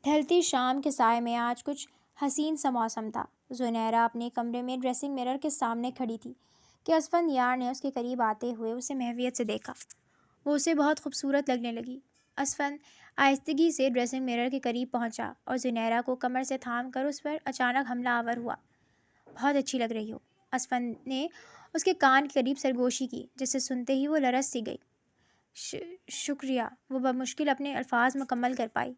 ڈھلتی شام کے سائے میں آج کچھ حسین سا موسم تھا۔ زنیرہ اپنے کمرے میں ڈریسنگ مرر کے سامنے کھڑی تھی کہ اسفندیار نے اس کے قریب آتے ہوئے اسے محویت سے دیکھا۔ وہ اسے بہت خوبصورت لگنے لگی۔ اسفند آہستگی سے ڈریسنگ مرر کے قریب پہنچا اور زنیرہ کو کمر سے تھام کر اس پر اچانک حملہ آور ہوا۔ بہت اچھی لگ رہی ہو۔ اسفند نے اس کے کان کے قریب سرگوشی کی، جسے سنتے ہی وہ لرز سی گئی۔ شکریہ، وہ بمشکل اپنے الفاظ مکمل کر پائی۔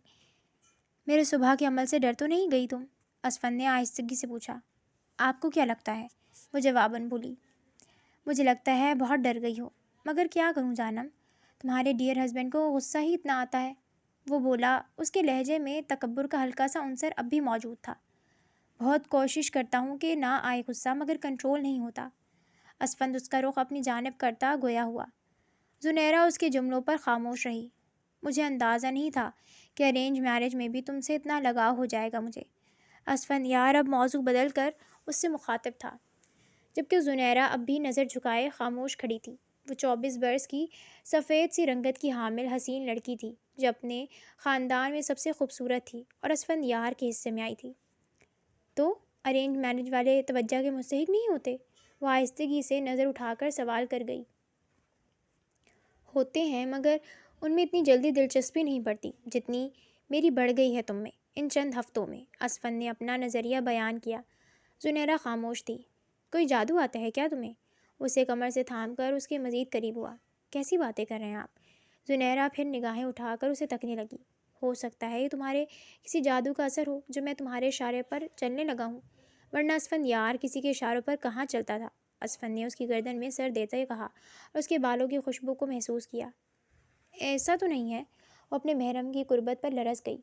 میرے صبح کے عمل سے ڈر تو نہیں گئی تم؟ اسفند نے آہستگی سے پوچھا۔ آپ کو کیا لگتا ہے؟ وہ جواباً بولی۔ مجھے لگتا ہے بہت ڈر گئی ہو، مگر کیا کروں جانم، تمہارے ڈیئر ہسبینڈ کو غصہ ہی اتنا آتا ہے، وہ بولا۔ اس کے لہجے میں تکبر کا ہلکا سا عنصر اب بھی موجود تھا۔ بہت کوشش کرتا ہوں کہ نہ آئے غصہ، مگر کنٹرول نہیں ہوتا۔ اسفند اس کا رخ اپنی جانب کرتا گویا ہوا۔ زنیرہ اس کے جملوں پر خاموش رہی۔ مجھے اندازہ نہیں تھا کہ ارینج میرج میں بھی تم سے اتنا لگاؤ ہو جائے گا مجھے۔ اسفندیار اب موضوع بدل کر اس سے مخاطب تھا، جبکہ زنیرہ اب بھی نظر جھکائے خاموش کھڑی تھی۔ وہ 24 برس کی سفید سی رنگت کی حامل حسین لڑکی تھی، جو اپنے خاندان میں سب سے خوبصورت تھی اور اسفندیار کے حصے میں آئی تھی۔ تو ارینج میرج والے توجہ کے مستحق نہیں ہوتے؟ وہ آہستگی سے نظر اٹھا کر سوال کر گئی۔ ہوتے ہیں، مگر ان میں اتنی جلدی دلچسپی نہیں پڑتی جتنی میری بڑھ گئی ہے تم میں ان چند ہفتوں میں، اسفند نے اپنا نظریہ بیان کیا۔ زنیرہ خاموش تھی۔ کوئی جادو آتا ہے کیا تمہیں؟ اسے کمر سے تھام کر اس کے مزید قریب ہوا۔ کیسی باتیں کر رہے ہیں آپ؟ زنیرہ پھر نگاہیں اٹھا کر اسے تکنے لگی۔ ہو سکتا ہے یہ تمہارے کسی جادو کا اثر ہو جو میں تمہارے اشارے پر چلنے لگا ہوں، ورنہ اسفندیار کسی کے اشاروں پر کہاں چلتا تھا؟ اسفند نے اس کی گردن میں سر دیتے کہا اور اس کے بالوں کی خوشبو کو محسوس کیا۔ ایسا تو نہیں ہے۔ وہ اپنے محرم کی قربت پر لرز گئی۔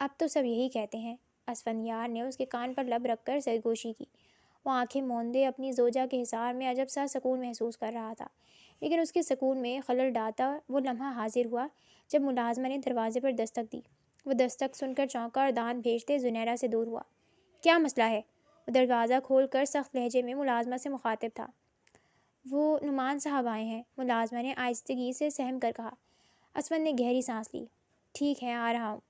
اب تو سب یہی کہتے ہیں۔ اسفندیار نے اس کے کان پر لب رکھ کر سرگوشی کی۔ وہ آنکھیں موندے اپنی زوجہ کے حصار میں عجب سا سکون محسوس کر رہا تھا، لیکن اس کے سکون میں خلل ڈالتا وہ لمحہ حاضر ہوا جب ملازمہ نے دروازے پر دستک دی۔ وہ دستک سن کر چونکا اور دانت بھیجتے زنیرہ سے دور ہوا۔ کیا مسئلہ ہے؟ وہ دروازہ کھول کر سخت لہجے میں ملازمہ سے مخاطب تھا۔ وہ نعمان صاحب آئے ہیں، ملازمہ نے آہستگی سے سہم کر کہا۔ اسفند نے گہری سانس لی۔ ٹھیک ہے، آ رہا ہوں،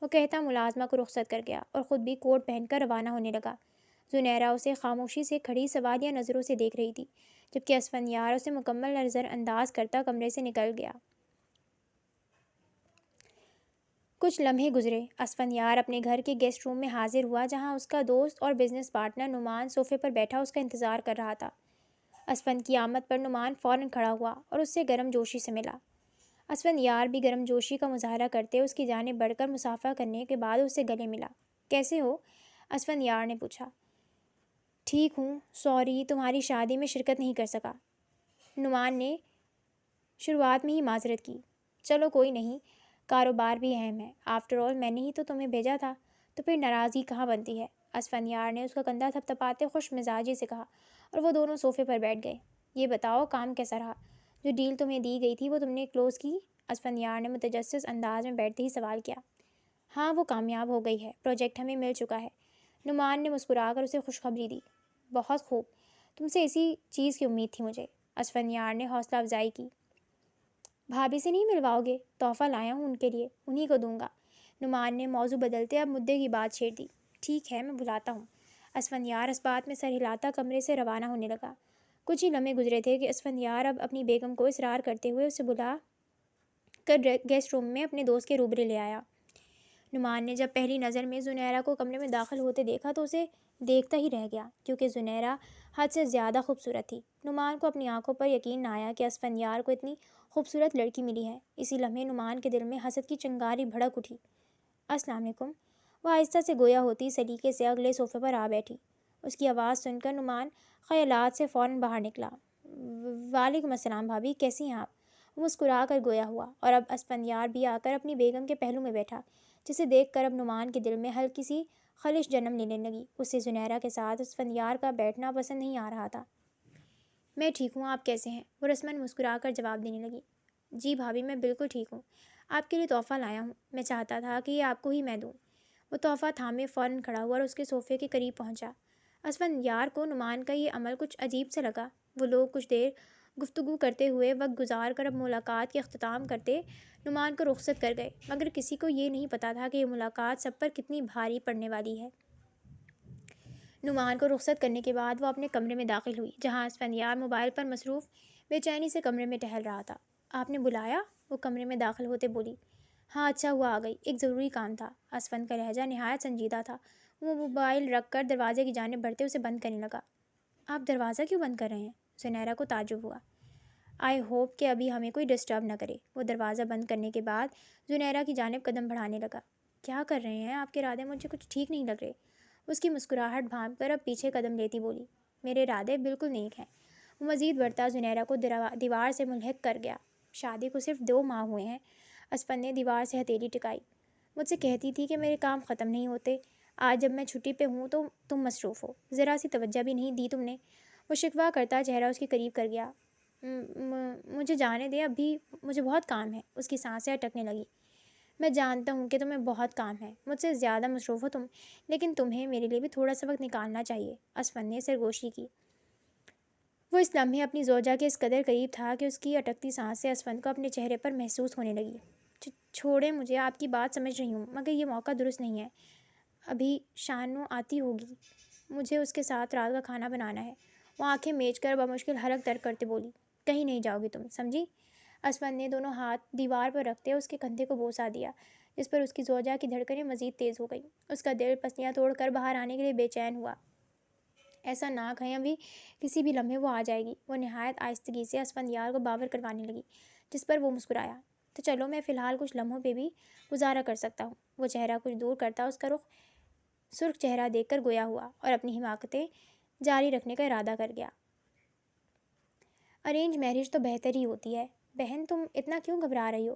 وہ کہتا ملازمہ کو رخصت کر گیا اور خود بھی کوٹ پہن کر روانہ ہونے لگا۔ زنیرہ اسے خاموشی سے کھڑی سوالیہ نظروں سے دیکھ رہی تھی، جبکہ اسفندیار اسے مکمل نظر انداز کرتا کمرے سے نکل گیا۔ کچھ لمحے گزرے۔ اسفندیار اپنے گھر کے گیسٹ روم میں حاضر ہوا، جہاں اس کا دوست اور بزنس پارٹنر نعمان صوفے پر بیٹھا اس کا انتظار کر رہا تھا۔ اسفند کی آمد پر نعمان فوراً کھڑا ہوا اور اس سے گرم جوشی سے ملا۔ اسفندیار بھی گرم جوشی کا مظاہرہ کرتے اس کی جانب بڑھ کر مصافحہ کرنے کے بعد اس سے گلے ملا۔ کیسے ہو؟ اسفندیار نے پوچھا۔ ٹھیک ہوں، سوری تمہاری شادی میں شرکت نہیں کر سکا، نعمان نے شروعات میں ہی معذرت کی۔ چلو کوئی نہیں، کاروبار بھی اہم ہے، آفٹر آل میں نے ہی تو تمہیں بھیجا تھا، تو پھر ناراضگی کہاں بنتی ہے؟ اسفندیار نے اس کا کندھا تھپتھپاتے خوش مزاجی سے کہا، اور وہ دونوں صوفے پر بیٹھ گئے۔ یہ بتاؤ کام کیسا رہا؟ جو ڈیل تمہیں دی گئی تھی وہ تم نے کلوز کی؟ اسفندیار نے متجسس انداز میں بیٹھتے ہی سوال کیا۔ ہاں، وہ کامیاب ہو گئی ہے، پروجیکٹ ہمیں مل چکا ہے، نعمان نے مسکرا کر اسے خوشخبری دی۔ بہت خوب، تم سے اسی چیز کی امید تھی مجھے، اسفندیار نے حوصلہ افزائی کی۔ بھابھی سے نہیں ملواؤ گے؟ تحفہ لایا ہوں ان کے لیے، انہیں کو دوں گا۔ نعمان نے موضوع بدلتے اب مدعے کی بات چھیڑ دی۔ ٹھیک ہے، میں بلاتا ہوں۔ اسفندیار اس بات میں سر ہلاتا کمرے سے روانہ ہونے لگا۔ کچھ ہی لمحے گزرے تھے کہ اسفندیار اب اپنی بیگم کو اصرار کرتے ہوئے اسے بلا کر گیسٹ روم میں اپنے دوست کے روبرے لے آیا۔ نعمان نے جب پہلی نظر میں زنیرہ کو کمرے میں داخل ہوتے دیکھا تو اسے دیکھتا ہی رہ گیا، کیونکہ زنیرہ حد سے زیادہ خوبصورت تھی۔ نعمان کو اپنی آنکھوں پر یقین نہ آیا کہ اسفندیار کو اتنی خوبصورت لڑکی ملی ہے۔ اسی لمحے نعمان کے دل میں حسد کی چنگاری بھڑک اٹھی۔ السلام علیکم، وہ آہستہ سے گویا ہوتی سلیقے سے اگلے صوفے پر آ بیٹھی۔ اس کی آواز سن کر نعمان خیالات سے فوراً باہر نکلا۔ وعلیکم السلام بھابھی، کیسی ہیں آپ؟ وہ مسکرا کر گویا ہوا، اور اب اسفندیار بھی آ کر اپنی بیگم کے پہلو میں بیٹھا، جسے دیکھ کر اب نعمان کے دل میں ہلکی سی خلش جنم لینے لگی۔ اسے زنیرہ کے ساتھ اسفندیار کا بیٹھنا پسند نہیں آ رہا تھا۔ میں ٹھیک ہوں، آپ کیسے ہیں؟ وہ رسماً مسکرا کر جواب دینے لگی۔ جی بھابھی، میں بالکل ٹھیک ہوں، آپ کے لیے تحفہ لایا ہوں، میں چاہتا تھا کہ یہ آپ کو ہی میں دوں۔ وہ تحفہ تھامے فوراً کھڑا ہوا اور اس کے صوفے کے قریب پہنچا۔ اسفندیار کو نعمان کا یہ عمل کچھ عجیب سا لگا۔ وہ لوگ کچھ دیر گفتگو کرتے ہوئے وقت گزار کر اب ملاقات کے اختتام کرتے نعمان کو رخصت کر گئے، مگر کسی کو یہ نہیں پتہ تھا کہ یہ ملاقات سب پر کتنی بھاری پڑنے والی ہے۔ نعمان کو رخصت کرنے کے بعد وہ اپنے کمرے میں داخل ہوئی، جہاں اسفندیار موبائل پر مصروف بے چینی سے کمرے میں ٹہل رہا تھا۔ آپ نے بلایا؟ وہ کمرے میں داخل ہوتے بولی۔ ہاں اچھا ہوا آ گئی، ایک ضروری کام تھا۔ اسفند کا لہجہ نہایت سنجیدہ تھا۔ وہ موبائل رکھ کر دروازے کی جانب بڑھتے اسے بند کرنے لگا۔ آپ دروازہ کیوں بند کر رہے ہیں؟ زنیرہ کو تعجب ہوا۔ آئی ہوپ کہ ابھی ہمیں کوئی ڈسٹرب نہ کرے۔ وہ دروازہ بند کرنے کے بعد زنیرہ کی جانب قدم بڑھانے لگا۔ کیا کر رہے ہیں؟ آپ کے ارادے مجھے کچھ ٹھیک نہیں لگ رہے۔ اس کی مسکراہٹ بھانپ کر اب پیچھے قدم لیتی بولی۔ میرے ارادے بالکل نیک ہیں۔ وہ مزید بڑھتا زنیرہ کو دیوار سے ملحق کر گیا۔ شادی کو صرف 2 ماہ ہوئے ہیں۔ اسفند نے دیوار سے ہتھیلی ٹکائی۔ مجھ سے کہتی تھی کہ میرے کام ختم نہیں ہوتے۔ آج جب میں چھٹی پہ ہوں تو تم مصروف ہو، ذرا سی توجہ بھی نہیں دی تم نے۔ وہ شکوہ کرتا چہرہ اس کے قریب کر گیا۔ مجھے جانے دے، ابھی مجھے بہت کام ہے۔ اس کی سانسیں اٹکنے لگی۔ میں جانتا ہوں کہ تمہیں بہت کام ہے، مجھ سے زیادہ مصروف ہو تم، لیکن تمہیں میرے لیے بھی تھوڑا سا وقت نکالنا چاہیے۔ اسفند نے سرگوشی کی۔ وہ اس لمحے اپنی زوجہ کے اس قدر قریب تھا کہ اس کی اٹکتی سانسیں اسفند کو اپنے چہرے پر محسوس ہونے لگی۔ چھوڑیں مجھے، آپ کی بات سمجھ رہی ہوں، مگر یہ موقع درست نہیں ہے۔ ابھی شانو آتی ہوگی، مجھے اس کے ساتھ رات کا کھانا بنانا ہے۔ وہ آنکھیں میچ کر بمشکل حلق ترک کرتے بولی۔ کہیں نہیں جاؤ گی تم، سمجھی؟ اسفند نے دونوں ہاتھ دیوار پر رکھتے اس کے کندھے کو بوسہ دیا، جس پر اس کی زوجہ کی دھڑکنیں مزید تیز ہو گئیں۔ اس کا دل پسلیاں توڑ کر باہر آنے کے لیے بے چین ہوا۔ ایسا نہ کہیں ابھی کسی بھی لمحے وہ آ جائے گی۔ وہ نہایت آہستگی سے اسفندیار کو باور کروانے لگی، جس پر وہ مسکرایا۔ تو چلو، میں فی الحال کچھ لمحوں پہ بھی گزارا کر سکتا ہوں۔ وہ چہرہ کچھ دور کرتا اس کا رخ سرخ چہرہ دیکھ کر گویا ہوا اور اپنی حماقتیں جاری رکھنے کا ارادہ کر گیا۔ ارینج میرج تو بہتر ہی ہوتی ہے۔ بہن، تم اتنا کیوں گھبرا رہی ہو؟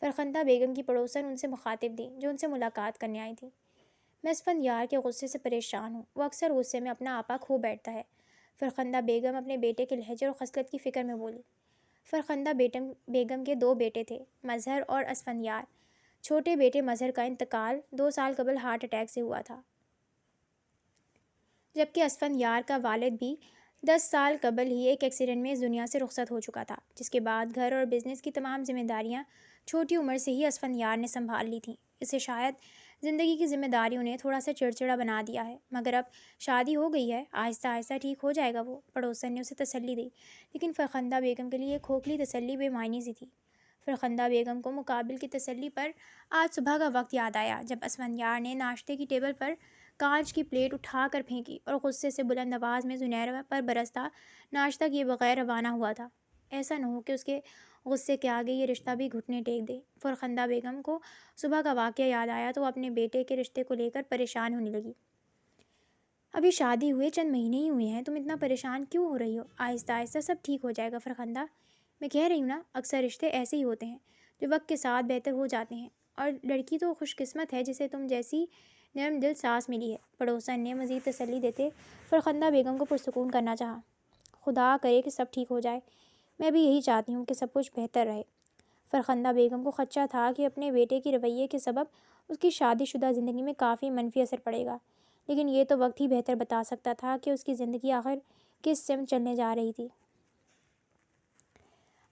فرخندہ بیگم کی پڑوسن ان سے مخاطب دی، جو ان سے ملاقات کرنے آئی تھی۔ میں اسفندیار کے غصے سے پریشان ہوں، وہ اکثر غصے میں اپنا آپا کھو بیٹھتا ہے۔ فرخندہ بیگم اپنے بیٹے کے لہجے اور خصلت کی فکر میں بولی۔ فرخندہ بیگم کے 2 بیٹے تھے، مظہر اور اسفندیار۔ چھوٹے بیٹے مظہر کا انتقال 2 سال قبل ہارٹ اٹیک سے ہوا تھا، جبکہ اسفندیار کا والد بھی 10 سال قبل ہی ایک ایکسیڈنٹ میں اس دنیا سے رخصت ہو چکا تھا، جس کے بعد گھر اور بزنس کی تمام ذمہ داریاں چھوٹی عمر سے ہی اسفندیار نے سنبھال لی تھیں۔ اسے شاید زندگی کی ذمہ داریوں نے تھوڑا سا چڑچڑا بنا دیا ہے، مگر اب شادی ہو گئی ہے، آہستہ آہستہ ٹھیک ہو جائے گا وہ، پڑوسن نے اسے تسلی دی۔ لیکن فرخندہ بیگم کے لیے کھوکھلی تسلی بے معنی سی تھی۔ فرخندہ بیگم کو مقابل کی تسلی پر آج صبح کا وقت یاد آیا، جب اسفندیار نے ناشتے کی ٹیبل پر کانچ کی پلیٹ اٹھا کر پھینکی اور غصے سے بلند آواز میں زنیرہ پر برستا ناشتہ کیے بغیر روانہ ہوا تھا۔ ایسا نہ ہو کہ اس کے غصے کے آگے یہ رشتہ بھی گھٹنے ٹیک دے۔ فرخندہ بیگم کو صبح کا واقعہ یاد آیا تو وہ اپنے بیٹے کے رشتے کو لے کر پریشان ہونے لگی۔ ابھی شادی ہوئے چند مہینے ہی ہوئے ہیں، تم اتنا پریشان کیوں ہو رہی ہو؟ آہستہ آہستہ سب ٹھیک ہو جائے گا فرخندہ۔ میں کہہ رہی ہوں نا، اکثر رشتے ایسے ہی ہوتے ہیں جو وقت کے ساتھ بہتر ہو جاتے ہیں، اور لڑکی تو خوش قسمت ہے جسے تم جیسی نرم دل ساس ملی ہے۔ پڑوسن نے مزید تسلی دیتے فرخندہ بیگم کو پرسکون کرنا چاہا۔ خدا کرے کہ سب ٹھیک ہو جائے، میں بھی یہی چاہتی ہوں کہ سب کچھ بہتر رہے۔ فرخندہ بیگم کو خدشہ تھا کہ اپنے بیٹے کے رویے کے سبب اس کی شادی شدہ زندگی میں کافی منفی اثر پڑے گا، لیکن یہ تو وقت ہی بہتر بتا سکتا تھا کہ اس کی زندگی آخر کس سمت چلنے جا رہی تھی۔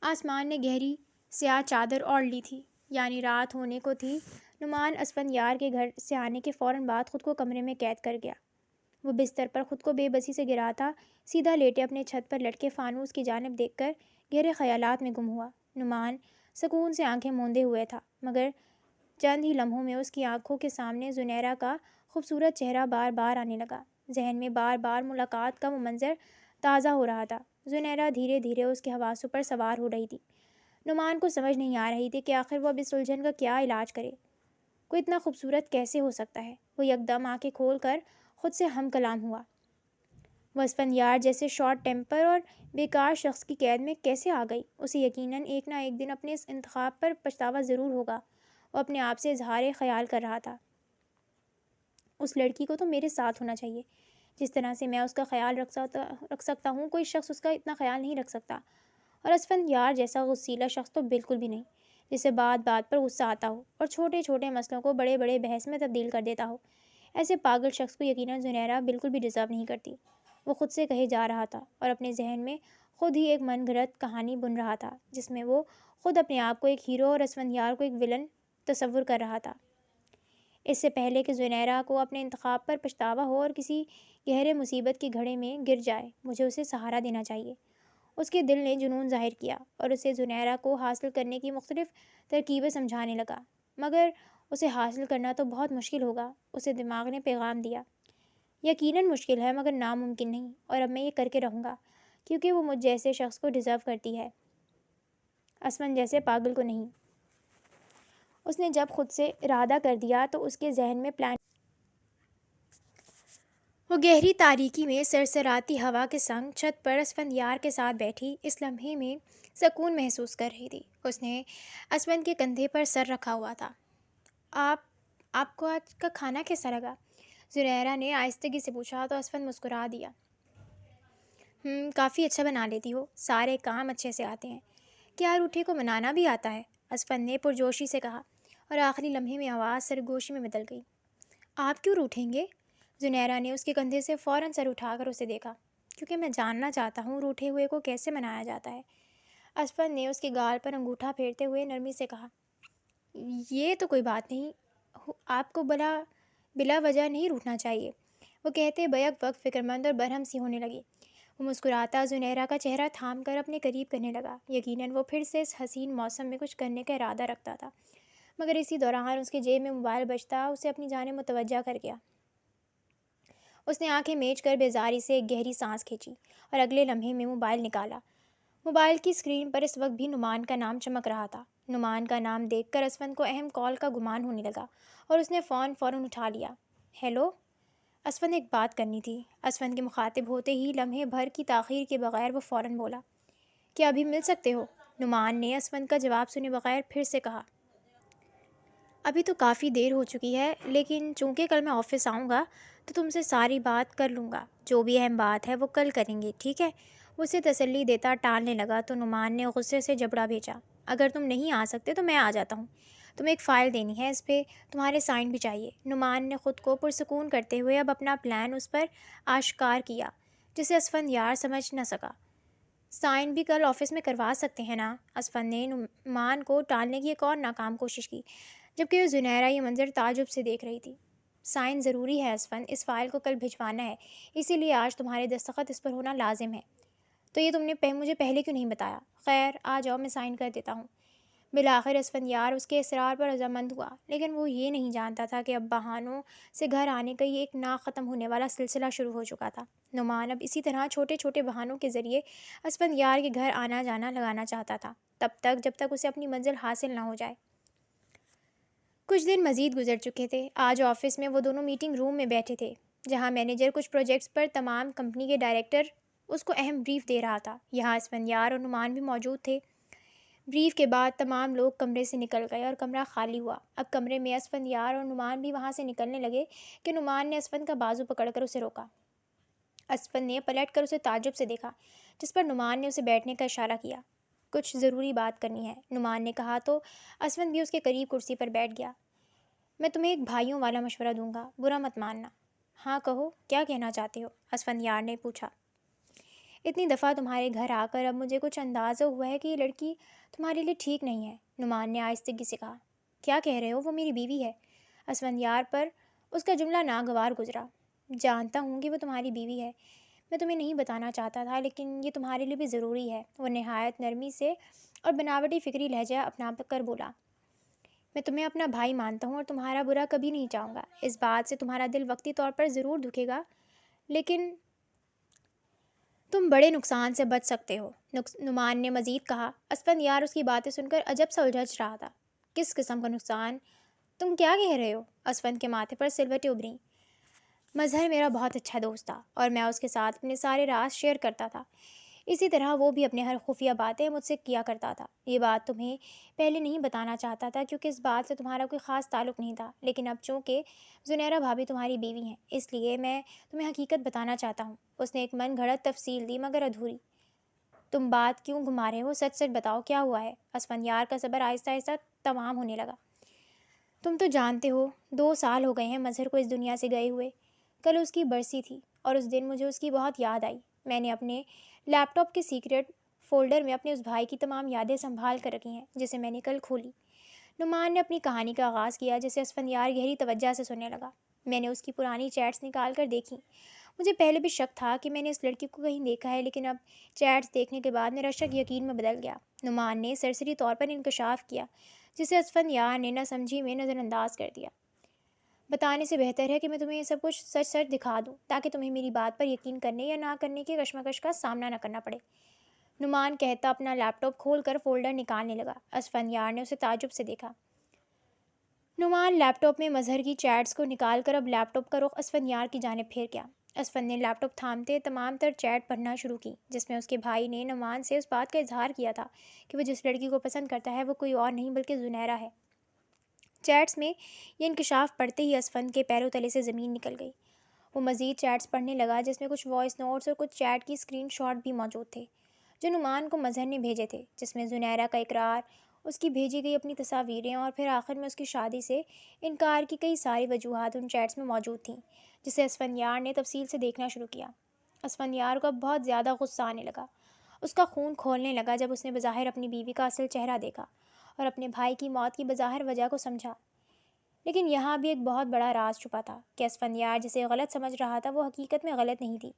آسمان نے گہری سیاہ چادر اوڑھ لی تھی، یعنی رات ہونے کو تھی۔ نعمان اسفندیار کے گھر سے آنے کے فوراً بعد خود کو کمرے میں قید کر گیا۔ وہ بستر پر خود کو بے بسی سے گرا تھا، سیدھا لیٹے اپنے چھت پر لٹکے فانوس کی جانب دیکھ کر گہرے خیالات میں گم ہوا۔ نعمان سکون سے آنکھیں موندے ہوئے تھا، مگر چند ہی لمحوں میں اس کی آنکھوں کے سامنے زنیرہ کا خوبصورت چہرہ بار بار آنے لگا۔ ذہن میں بار بار ملاقات کا وہ منظر تازہ ہو رہا تھا۔ زنیرہ دھیرے دھیرے اس کے حواسوں پر سوار ہو رہی تھی۔ نعمان کو سمجھ نہیں آ رہی تھی کہ آخر وہ اب اس الجھن کا کیا علاج کرے۔ کوئی اتنا خوبصورت کیسے ہو سکتا ہے؟ وہ یکدم آنکھیں کھول کر خود سے ہم کلام ہوا۔ وہ اسفندیار جیسے شارٹ ٹیمپر اور بیکار شخص کی قید میں کیسے آ گئی؟ اسے یقیناً ایک نہ ایک دن اپنے اس انتخاب پر پچھتاوا ضرور ہوگا۔ وہ اپنے آپ سے اظہار خیال کر رہا تھا، اس لڑکی کو تو میرے ساتھ ہونا چاہیے، جس طرح سے میں اس کا خیال رکھ سکتا ہوں، کوئی شخص اس کا اتنا خیال نہیں رکھ سکتا۔ اور اسفندیار جیسا غصیلا شخص تو بالکل بھی نہیں، جسے بات بات پر غصہ آتا ہو اور چھوٹے چھوٹے مسئلوں کو بڑے بڑے بحث میں تبدیل کر دیتا ہو۔ ایسے پاگل شخص کو یقیناً زنیرہ بالکل بھی ڈیزرو نہیں کرتی، وہ خود سے کہے جا رہا تھا، اور اپنے ذہن میں خود ہی ایک من گھڑت کہانی بن رہا تھا جس میں وہ خود اپنے آپ کو ایک ہیرو اور اسفندیار کو ایک ولن تصور کر رہا تھا۔ اس سے پہلے کہ زنیرہ کو اپنے انتخاب پر پچھتاوا ہو اور کسی گہرے مصیبت کے گھڑے میں گر جائے، مجھے اسے سہارا دینا چاہیے۔ اس کے دل نے جنون ظاہر کیا اور اسے زنیرہ کو حاصل کرنے کی مختلف ترکیبیں سمجھانے لگا، مگر اسے حاصل کرنا تو بہت مشکل ہوگا، اسے دماغ نے پیغام دیا۔ یقیناً مشکل ہے مگر ناممکن نہیں، اور اب میں یہ کر کے رہوں گا کیونکہ وہ مجھ جیسے شخص کو ڈیزرو کرتی ہے، اسفند جیسے پاگل کو نہیں۔ اس نے جب خود سے ارادہ کر دیا تو اس کے ذہن میں پلان۔ وہ گہری تاریکی میں سرسراتی ہوا کے سنگ چھت پر اسفندیار کے ساتھ بیٹھی اس لمحے میں سکون محسوس کر رہی تھی۔ اس نے اسفند کے کندھے پر سر رکھا ہوا تھا۔ آپ کو آج کا کھانا کیسا لگا؟ زنیرہ نے آہستگی سے پوچھا تو اسفند مسکرا دیا۔ کافی اچھا بنا لیتی ہو، سارے کام اچھے سے آتے ہیں۔ کیا روٹھے کو بنانا بھی آتا ہے؟ اسفند نے پرجوشی سے کہا، اور آخری لمحے میں آواز سرگوشی میں بدل گئی۔ آپ کیوں روٹھیں گے؟ زنیرہ نے اس کے کندھے سے فوراً سر اٹھا کر اسے دیکھا۔ کیونکہ میں جاننا چاہتا ہوں روٹھے ہوئے کو کیسے بنایا جاتا ہے۔ اسفند نے اس کے گال پر انگوٹھا پھیرتے ہوئے نرمی سے کہا، یہ تو کوئی بات نہیں، آپ کو بلا وجہ نہیں روٹھنا چاہیے، وہ کہتے بیک وقت فکرمند اور برہم سی ہونے لگی۔ وہ مسکراتا زنیرہ کا چہرہ تھام کر اپنے قریب کرنے لگا۔ یقیناً وہ پھر سے اس حسین موسم میں کچھ کرنے کا ارادہ رکھتا تھا، مگر اسی دوران اس کے جیب میں موبائل بجتا اسے اپنی جانب متوجہ کر گیا۔ اس نے آنکھیں میچ کر بیزاری سے ایک گہری سانس کھینچی اور اگلے لمحے میں موبائل نکالا۔ موبائل کی اسکرین پر اس وقت بھی نعمان کا نام چمک رہا تھا۔ نعمان کا نام دیکھ کر اسفند کو اہم کال کا گمان ہونے لگا اور اس نے فوراً اٹھا لیا۔ ہیلو، اسفند ایک بات کرنی تھی۔ اسفند کے مخاطب ہوتے ہی لمحے بھر کی تاخیر کے بغیر وہ فوراً بولا، کیا ابھی مل سکتے ہو؟ نعمان نے اسفند کا جواب سنے بغیر پھر سے کہا، ابھی تو کافی دیر ہو چکی ہے، لیکن چونکہ کل میں آفس آؤں گا تو تم سے ساری بات کر لوں گا، جو بھی اہم بات ہے وہ کل کریں گے، ٹھیک ہے؟ وہ اسے تسلی دیتا ٹالنے لگا تو نعمان نے غصے سے جبڑا بھیجا، اگر تم نہیں آ سکتے تو میں آ جاتا ہوں، تمہیں ایک فائل دینی ہے، اس پہ تمہارے سائن بھی چاہیے۔ نعمان نے خود کو پرسکون کرتے ہوئے اب اپنا پلان اس پر آشکار کیا جسے اسفندیار سمجھ نہ سکا۔ سائن بھی کل آفس میں کروا سکتے ہیں نا؟ اسفند نے نعمان کو ٹالنے کی ایک اور ناکام کوشش کی، جبکہ وہ زنیرہ یہ منظر تعجب سے دیکھ رہی تھی۔ سائن ضروری ہے اسفند، اس فائل کو کل بھجوانا ہے، اسی لیے آج تمہارے دستخط اس پر ہونا لازم ہے۔ تو یہ تم نے مجھے پہلے کیوں نہیں بتایا؟ خیر، آ جاؤ، میں سائن کر دیتا ہوں۔ بالآخر اسفندیار اس کے اصرار پر رضامند ہوا، لیکن وہ یہ نہیں جانتا تھا کہ اب بہانوں سے گھر آنے کا یہ ایک نا ختم ہونے والا سلسلہ شروع ہو چکا تھا۔ نعمان اب اسی طرح چھوٹے چھوٹے بہانوں کے ذریعے اسفندیار کے گھر آنا جانا لگانا چاہتا تھا، تب تک جب تک اسے اپنی منزل حاصل نہ ہو جائے۔ کچھ دن مزید گزر چکے تھے۔ آج آفس میں وہ دونوں میٹنگ روم میں بیٹھے تھے، جہاں مینیجر کچھ پروجیکٹس پر تمام کمپنی کے ڈائریکٹر اس کو اہم بریف دے رہا تھا۔ یہاں اسفندیار اور نعمان بھی موجود تھے۔ بریف کے بعد تمام لوگ کمرے سے نکل گئے اور کمرہ خالی ہوا۔ اب کمرے میں اسفندیار اور نعمان بھی وہاں سے نکلنے لگے کہ نعمان نے اسفند کا بازو پکڑ کر اسے روکا۔ اسفند نے پلٹ کر اسے تعجب سے دیکھا، جس پر نعمان نے اسے بیٹھنے کا اشارہ کیا۔ کچھ ضروری بات کرنی ہے، نعمان نے کہا تو اسفند بھی اس کے قریب کرسی پر بیٹھ گیا۔ میں تمہیں ایک بھائیوں والا مشورہ دوں گا، برا مت ماننا۔ ہاں کہو، کیا کہنا چاہتے ہو؟ اسفندیار نے پوچھا۔ اتنی دفعہ تمہارے گھر آ کر اب مجھے کچھ اندازہ ہوا ہے کہ یہ لڑکی تمہارے لیے ٹھیک نہیں ہے، نعمان نے آہستگی سے کہا۔ کیا کہہ رہے ہو؟ وہ میری بیوی ہے۔ اسفندیار پر اس کا جملہ ناگوار گزرا۔ جانتا ہوں کہ وہ تمہاری بیوی ہے، میں تمہیں نہیں بتانا چاہتا تھا، لیکن یہ تمہارے لیے بھی ضروری ہے، وہ نہایت نرمی سے اور بناوٹی فکری لہجہ اپنا کر بولا۔ میں تمہیں اپنا بھائی مانتا ہوں اور تمہارا برا کبھی نہیں چاہوں گا۔ اس بات سے تمہارا دل وقتی طور پر ضرور دکھے گا، لیکن تم بڑے نقصان سے بچ سکتے ہو، نعمان نے مزید کہا۔ اسفندیار اس کی باتیں سن کر عجب سا الجھن رہا تھا۔ کس قسم کا نقصان؟ تم کیا کہہ رہے ہو؟ اسفند کے ماتھے پر سلوٹیں ابھریں۔ مظہر میرا بہت اچھا دوست تھا اور میں اس کے ساتھ اپنے سارے راز شیئر کرتا تھا، اسی طرح وہ بھی اپنے ہر خفیہ باتیں مجھ سے کیا کرتا تھا۔ یہ بات تمہیں پہلے نہیں بتانا چاہتا تھا کیونکہ اس بات سے تمہارا کوئی خاص تعلق نہیں تھا، لیکن اب چونکہ زنیرہ بھابھی تمہاری بیوی ہیں، اس لیے میں تمہیں حقیقت بتانا چاہتا ہوں۔ اس نے ایک من گھڑت تفصیل دی مگر ادھوری۔ تم بات کیوں گھما رہے ہو؟ سچ سچ بتاؤ، کیا ہوا ہے؟ اسفندیار کا صبر آہستہ آہستہ تمام ہونے لگا۔ تم تو جانتے ہو 2 سال ہو گئے ہیں مظہر کو اس دنیا سے گئے ہوئے۔ کل اس کی برسی تھی اور اس دن مجھے اس کی بہت یاد آئی۔ میں نے اپنے لیپ ٹاپ کے سیکرٹ فولڈر میں اپنے اس بھائی کی تمام یادیں سنبھال کر رکھی ہیں جسے میں نے کل کھولی۔ نعمان نے اپنی کہانی کا آغاز کیا جسے اسفندیار گہری توجہ سے سننے لگا۔ میں نے اس کی پرانی چیٹس نکال کر دیکھی۔ مجھے پہلے بھی شک تھا کہ میں نے اس لڑکی کو کہیں دیکھا ہے، لیکن اب چیٹس دیکھنے کے بعد میرا شک یقین میں بدل گیا۔ نعمان نے سرسری طور پر انکشاف کیا جسے اسفندیار نے نہ سمجھی میں نظر انداز کر دیا۔ بتانے سے بہتر ہے کہ میں تمہیں یہ سب کچھ سچ سچ دکھا دوں تاکہ تمہیں میری بات پر یقین کرنے یا نہ کرنے کی کشمکش کا سامنا نہ کرنا پڑے، نعمان کہتا اپنا لیپ ٹاپ کھول کر فولڈر نکالنے لگا۔ اسفندیار نے اسے تعجب سے دیکھا۔ نعمان لیپ ٹاپ میں مظہر کی چیٹس کو نکال کر اب لیپ ٹاپ کا رخ اسفندیار کی جانب پھیر گیا۔ اسفند نے لیپ ٹاپ تھامتے تمام تر چیٹ پڑھنا شروع کی جس میں اس کے بھائی نے نعمان سے اس بات کا اظہار کیا تھا کہ وہ جس لڑکی کو پسند کرتا ہے وہ کوئی اور نہیں بلکہ زنیرہ ہے۔ چیٹس میں یہ انکشاف پڑھتے ہی اسفند کے پیروں تلے سے زمین نکل گئی۔ وہ مزید چیٹس پڑھنے لگا جس میں کچھ وائس نوٹس اور کچھ چیٹ کی اسکرین شاٹ بھی موجود تھے جو نعمان کو مظہر نے بھیجے تھے، جس میں زنیرہ کا اقرار، اس کی بھیجی گئی اپنی تصاویریں اور پھر آخر میں اس کی شادی سے انکار کی کئی ساری وجوہات ان چیٹس میں موجود تھیں، جسے اسفندیار نے تفصیل سے دیکھنا شروع کیا۔ اسفندیار کو اب بہت زیادہ غصہ آنے لگا۔ اس کا خون کھولنے لگا جب اس نے بظاہر اپنی بیوی کا اصل چہرہ دیکھا اور اپنے بھائی کی موت کی بظاہر وجہ کو سمجھا۔ لیکن یہاں بھی ایک بہت بڑا راز چھپا تھا کہ اسفندیار جسے غلط سمجھ رہا تھا وہ حقیقت میں غلط نہیں تھی۔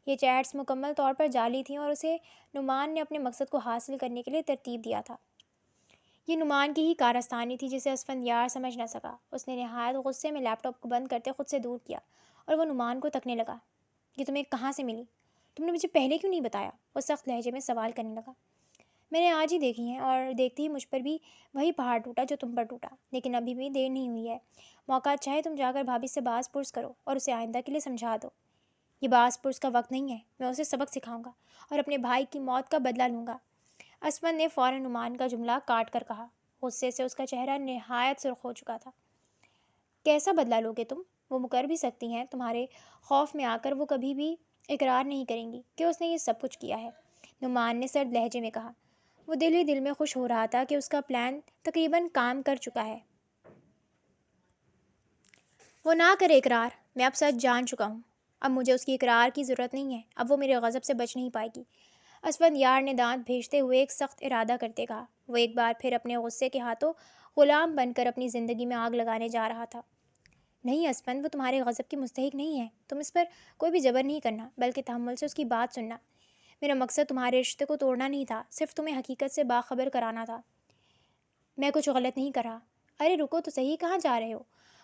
یہ چیٹس مکمل طور پر جعلی تھیں اور اسے نعمان نے اپنے مقصد کو حاصل کرنے کے لیے ترتیب دیا تھا۔ یہ نعمان کی ہی کارستانی تھی جسے اسفندیار سمجھ نہ سکا۔ اس نے نہایت غصے میں لیپ ٹاپ کو بند کرتے خود سے دور کیا اور وہ نعمان کو تکنے لگا۔ یہ تمہیں کہاں سے ملی؟ تم نے مجھے پہلے کیوں نہیں بتایا؟ وہ سخت لہجے میں سوال کرنے لگا۔ میں نے آج ہی دیکھی ہیں اور دیکھتے ہی مجھ پر بھی وہی پہاڑ ٹوٹا جو تم پر ٹوٹا، لیکن ابھی بھی دیر نہیں ہوئی ہے۔ موقع اچھا ہے تم جا کر بھابھی سے باز پرس کرو اور اسے آئندہ کے لیے سمجھا دو۔ یہ باز پرس کا وقت نہیں ہے، میں اسے سبق سکھاؤں گا اور اپنے بھائی کی موت کا بدلہ لوں گا۔ اسفند نے فوراً نعمان کا جملہ کاٹ کر کہا۔ غصے سے اس کا چہرہ نہایت سرخ ہو چکا تھا۔ کیسا بدلہ لوگے تم؟ وہ مکر بھی سکتی ہیں، تمہارے خوف میں آ کر وہ کبھی بھی اقرار نہیں کریں گی کہ اس نے یہ سب کچھ کیا ہے، نعمان نے سرد لہجے میں کہا۔ وہ دل ہی دل میں خوش ہو رہا تھا کہ اس کا پلان تقریباً کام کر چکا ہے۔ وہ نہ کرے اقرار، میں اب سچ جان چکا ہوں۔ اب مجھے اس کی اقرار کی ضرورت نہیں ہے، اب وہ میرے غضب سے بچ نہیں پائے گی، اسفندیار نے دانت بھیجتے ہوئے ایک سخت ارادہ کرتے کہا۔ وہ ایک بار پھر اپنے غصے کے ہاتھوں غلام بن کر اپنی زندگی میں آگ لگانے جا رہا تھا۔ نہیں اسفند، وہ تمہارے غضب کی مستحق نہیں ہے، تم اس پر کوئی بھی جبر نہیں کرنا بلکہ تحمل سے اس کی بات سننا۔ میرا مقصد تمہارے رشتے کو توڑنا نہیں تھا، صرف تمہیں حقیقت سے باخبر کرانا تھا۔ میں کچھ غلط نہیں کر رہا۔ ارے رکو تو صحیح، کہاں جا رہے ہو؟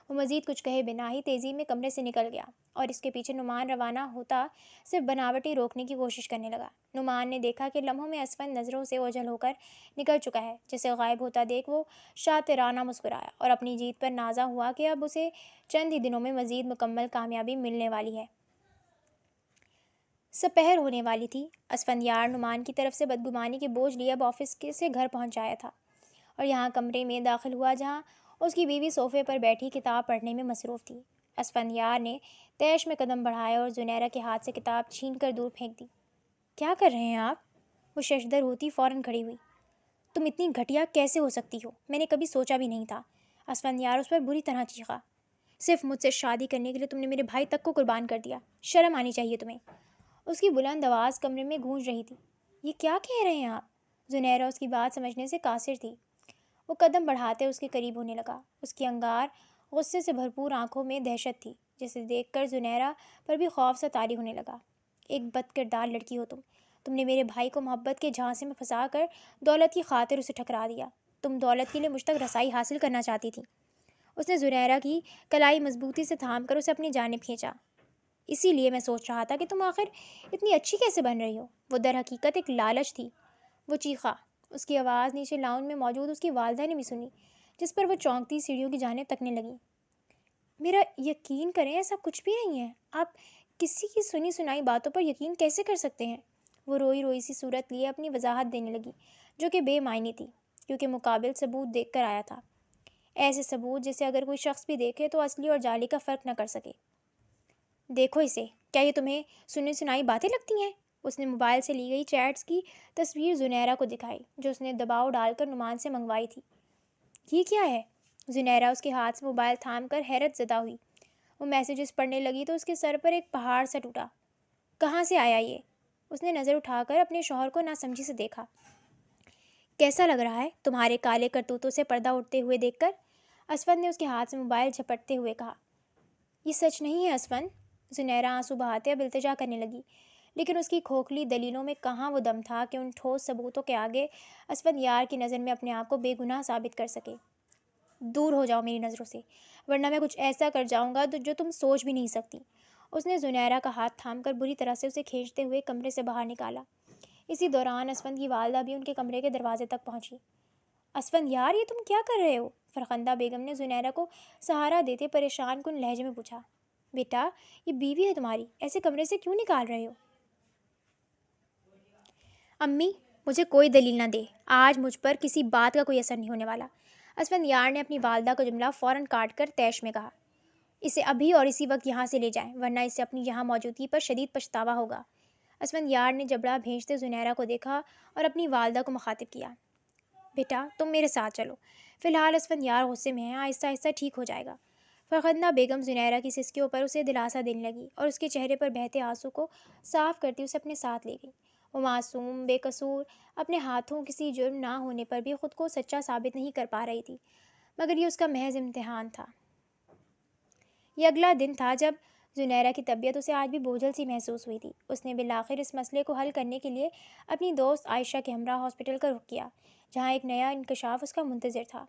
وہ مزید کچھ کہے بنا ہی تیزی میں کمرے سے نکل گیا اور اس کے پیچھے نعمان روانہ ہوتا صرف بناوٹی روکنے کی کوشش کرنے لگا۔ نعمان نے دیکھا کہ لمحوں میں اسفند نظروں سے اوجھل ہو کر نکل چکا ہے، جسے غائب ہوتا دیکھ وہ شاطرانہ مسکرایا اور اپنی جیت پر نازا ہوا کہ اب اسے چند ہی دنوں میں مزید مکمل کامیابی ملنے والی ہے۔ سپہر ہونے والی تھی۔ اسفندیار نعمان کی طرف سے بدگمانی کے بوجھ لیے اب آفس سے گھر پہنچایا تھا اور یہاں کمرے میں داخل ہوا جہاں اس کی بیوی صوفے پر بیٹھی کتاب پڑھنے میں مصروف تھی۔ اسفندیار نے تیش میں قدم بڑھائے اور زنیرہ کے ہاتھ سے کتاب چھین کر دور پھینک دی۔ کیا کر رہے ہیں آپ؟ وہ ششدر ہوتی فوراً کھڑی ہوئی۔ تم اتنی گھٹیا کیسے ہو سکتی ہو؟ میں نے کبھی سوچا بھی نہیں تھا۔ اسفندیار اس پر بری طرح چیخا۔ صرف مجھ سے شادی کرنے کے لیے تم نے میرے بھائی تک کو قربان کر دیا، شرم آنی چاہیے تمہیں۔ اس کی بلند آواز کمرے میں گونج رہی تھی۔ یہ کیا کہہ رہے ہیں آپ؟ زنیرہ اس کی بات سمجھنے سے قاصر تھی۔ وہ قدم بڑھاتے اس کے قریب ہونے لگا۔ اس کی انگار غصے سے بھرپور آنکھوں میں دہشت تھی جسے دیکھ کر زنیرہ پر بھی خوف سا طاری ہونے لگا۔ ایک بد کردار لڑکی ہو تم نے میرے بھائی کو محبت کے جھانسے میں پھنسا کر دولت کی خاطر اسے ٹھکرا دیا۔ تم دولت کے لیے مجھ تک رسائی حاصل کرنا چاہتی تھی۔ اس نے زنیرہ کی کلائی مضبوطی سے تھام کر اسے اپنی جانب کھینچا۔ اسی لیے میں سوچ رہا تھا کہ تم آخر اتنی اچھی کیسے بن رہی ہو۔ وہ در حقیقت ایک لالچ تھی، وہ چیخا۔ اس کی آواز نیچے لاؤنج میں موجود اس کی والدہ نے بھی سنی، جس پر وہ چونکتی سیڑھیوں کی جانب تکنے لگی۔ میرا یقین کریں، ایسا کچھ بھی نہیں ہے۔ آپ کسی کی سنی سنائی باتوں پر یقین کیسے کر سکتے ہیں؟ وہ روئی روئی سی صورت لیے اپنی وضاحت دینے لگی جو کہ بے معنی تھی کیونکہ مقابل ثبوت دیکھ کر آیا تھا، ایسے ثبوت جسے اگر کوئی شخص بھی دیکھے تو اصلی اور جعلی کا فرق نہ کر سکے۔ دیکھو اسے، کیا یہ تمہیں سنی سنائی باتیں لگتی ہیں؟ اس نے موبائل سے لی گئی چیٹس کی تصویر زنیرہ کو دکھائی جو اس نے دباؤ ڈال کر نعمان سے منگوائی تھی۔ یہ کیا ہے؟ زنیرہ اس کے ہاتھ سے موبائل تھام کر حیرت زدہ ہوئی۔ وہ میسیجز پڑھنے لگی تو اس کے سر پر ایک پہاڑ سا ٹوٹا۔ کہاں سے آیا یہ؟ اس نے نظر اٹھا کر اپنے شوہر کو ناسمجھی سے دیکھا۔ کیسا لگ رہا ہے تمہارے کالے کرتوتوں سے پردہ اٹھتے ہوئے دیکھ کر؟ اسفند نے اس کے ہاتھ سے موبائل جھپٹتے ہوئے کہا۔ یہ سچ نہیں ہے اسفند، زنیرہ آنسو بہاتے اب التجا کرنے لگی، لیکن اس کی کھوکھلی دلیلوں میں کہاں وہ دم تھا کہ ان ٹھوس ثبوتوں کے آگے اسفند یار کی نظر میں اپنے آپ کو بے گناہ ثابت کر سکے۔ دور ہو جاؤ میری نظروں سے، ورنہ میں کچھ ایسا کر جاؤں گا جو تم سوچ بھی نہیں سکتی۔ اس نے زنیرہ کا ہاتھ تھام کر بری طرح سے اسے کھینچتے ہوئے کمرے سے باہر نکالا۔ اسی دوران اسفند کی والدہ بھی ان کے کمرے کے دروازے تک پہنچی۔ اسفند یار، یہ تم کیا کر رہے ہو؟ فرخندہ بیگم نے زنیرہ کو سہارا دیتے پریشان کن لہجے میں پوچھا۔ بیٹا، یہ بیوی ہے تمہاری، ایسے کمرے سے کیوں نکال رہے ہو؟ امی، مجھے کوئی دلیل نہ دے، آج مجھ پر کسی بات کا کوئی اثر نہیں ہونے والا۔ اسفند یار نے اپنی والدہ کا جملہ فوراً کاٹ کر طیش میں کہا۔ اسے ابھی اور اسی وقت یہاں سے لے جائیں، ورنہ اسے اپنی یہاں موجودگی پر شدید پچھتاوا ہوگا۔ اسفند یار نے جبڑا بھیجتے زنیرہ کو دیکھا اور اپنی والدہ کو مخاطب کیا۔ بیٹا، تم میرے ساتھ چلو، فی الحال اسفند یار غصے میں ہے، آہستہ آہستہ ٹھیک ہو جائے گا۔ فرخندہ بیگم زنیرہ کی سسکیوں پر اسے دلاسا دینے لگی اور اس کے چہرے پر بہتے آنسو کو صاف کرتی اسے اپنے ساتھ لے گئی۔ وہ معصوم، بے قصور، اپنے ہاتھوں کسی جرم نہ ہونے پر بھی خود کو سچا ثابت نہیں کر پا رہی تھی، مگر یہ اس کا محض امتحان تھا۔ یہ اگلا دن تھا جب زنیرہ کی طبیعت اسے آج بھی بوجھل سی محسوس ہوئی تھی۔ اس نے بالآخر اس مسئلے کو حل کرنے کے لیے اپنی دوست عائشہ کے ہمراہ ہاسپٹل کا رخ کیا، جہاں ایک نیا انکشاف اس کا منتظر تھا۔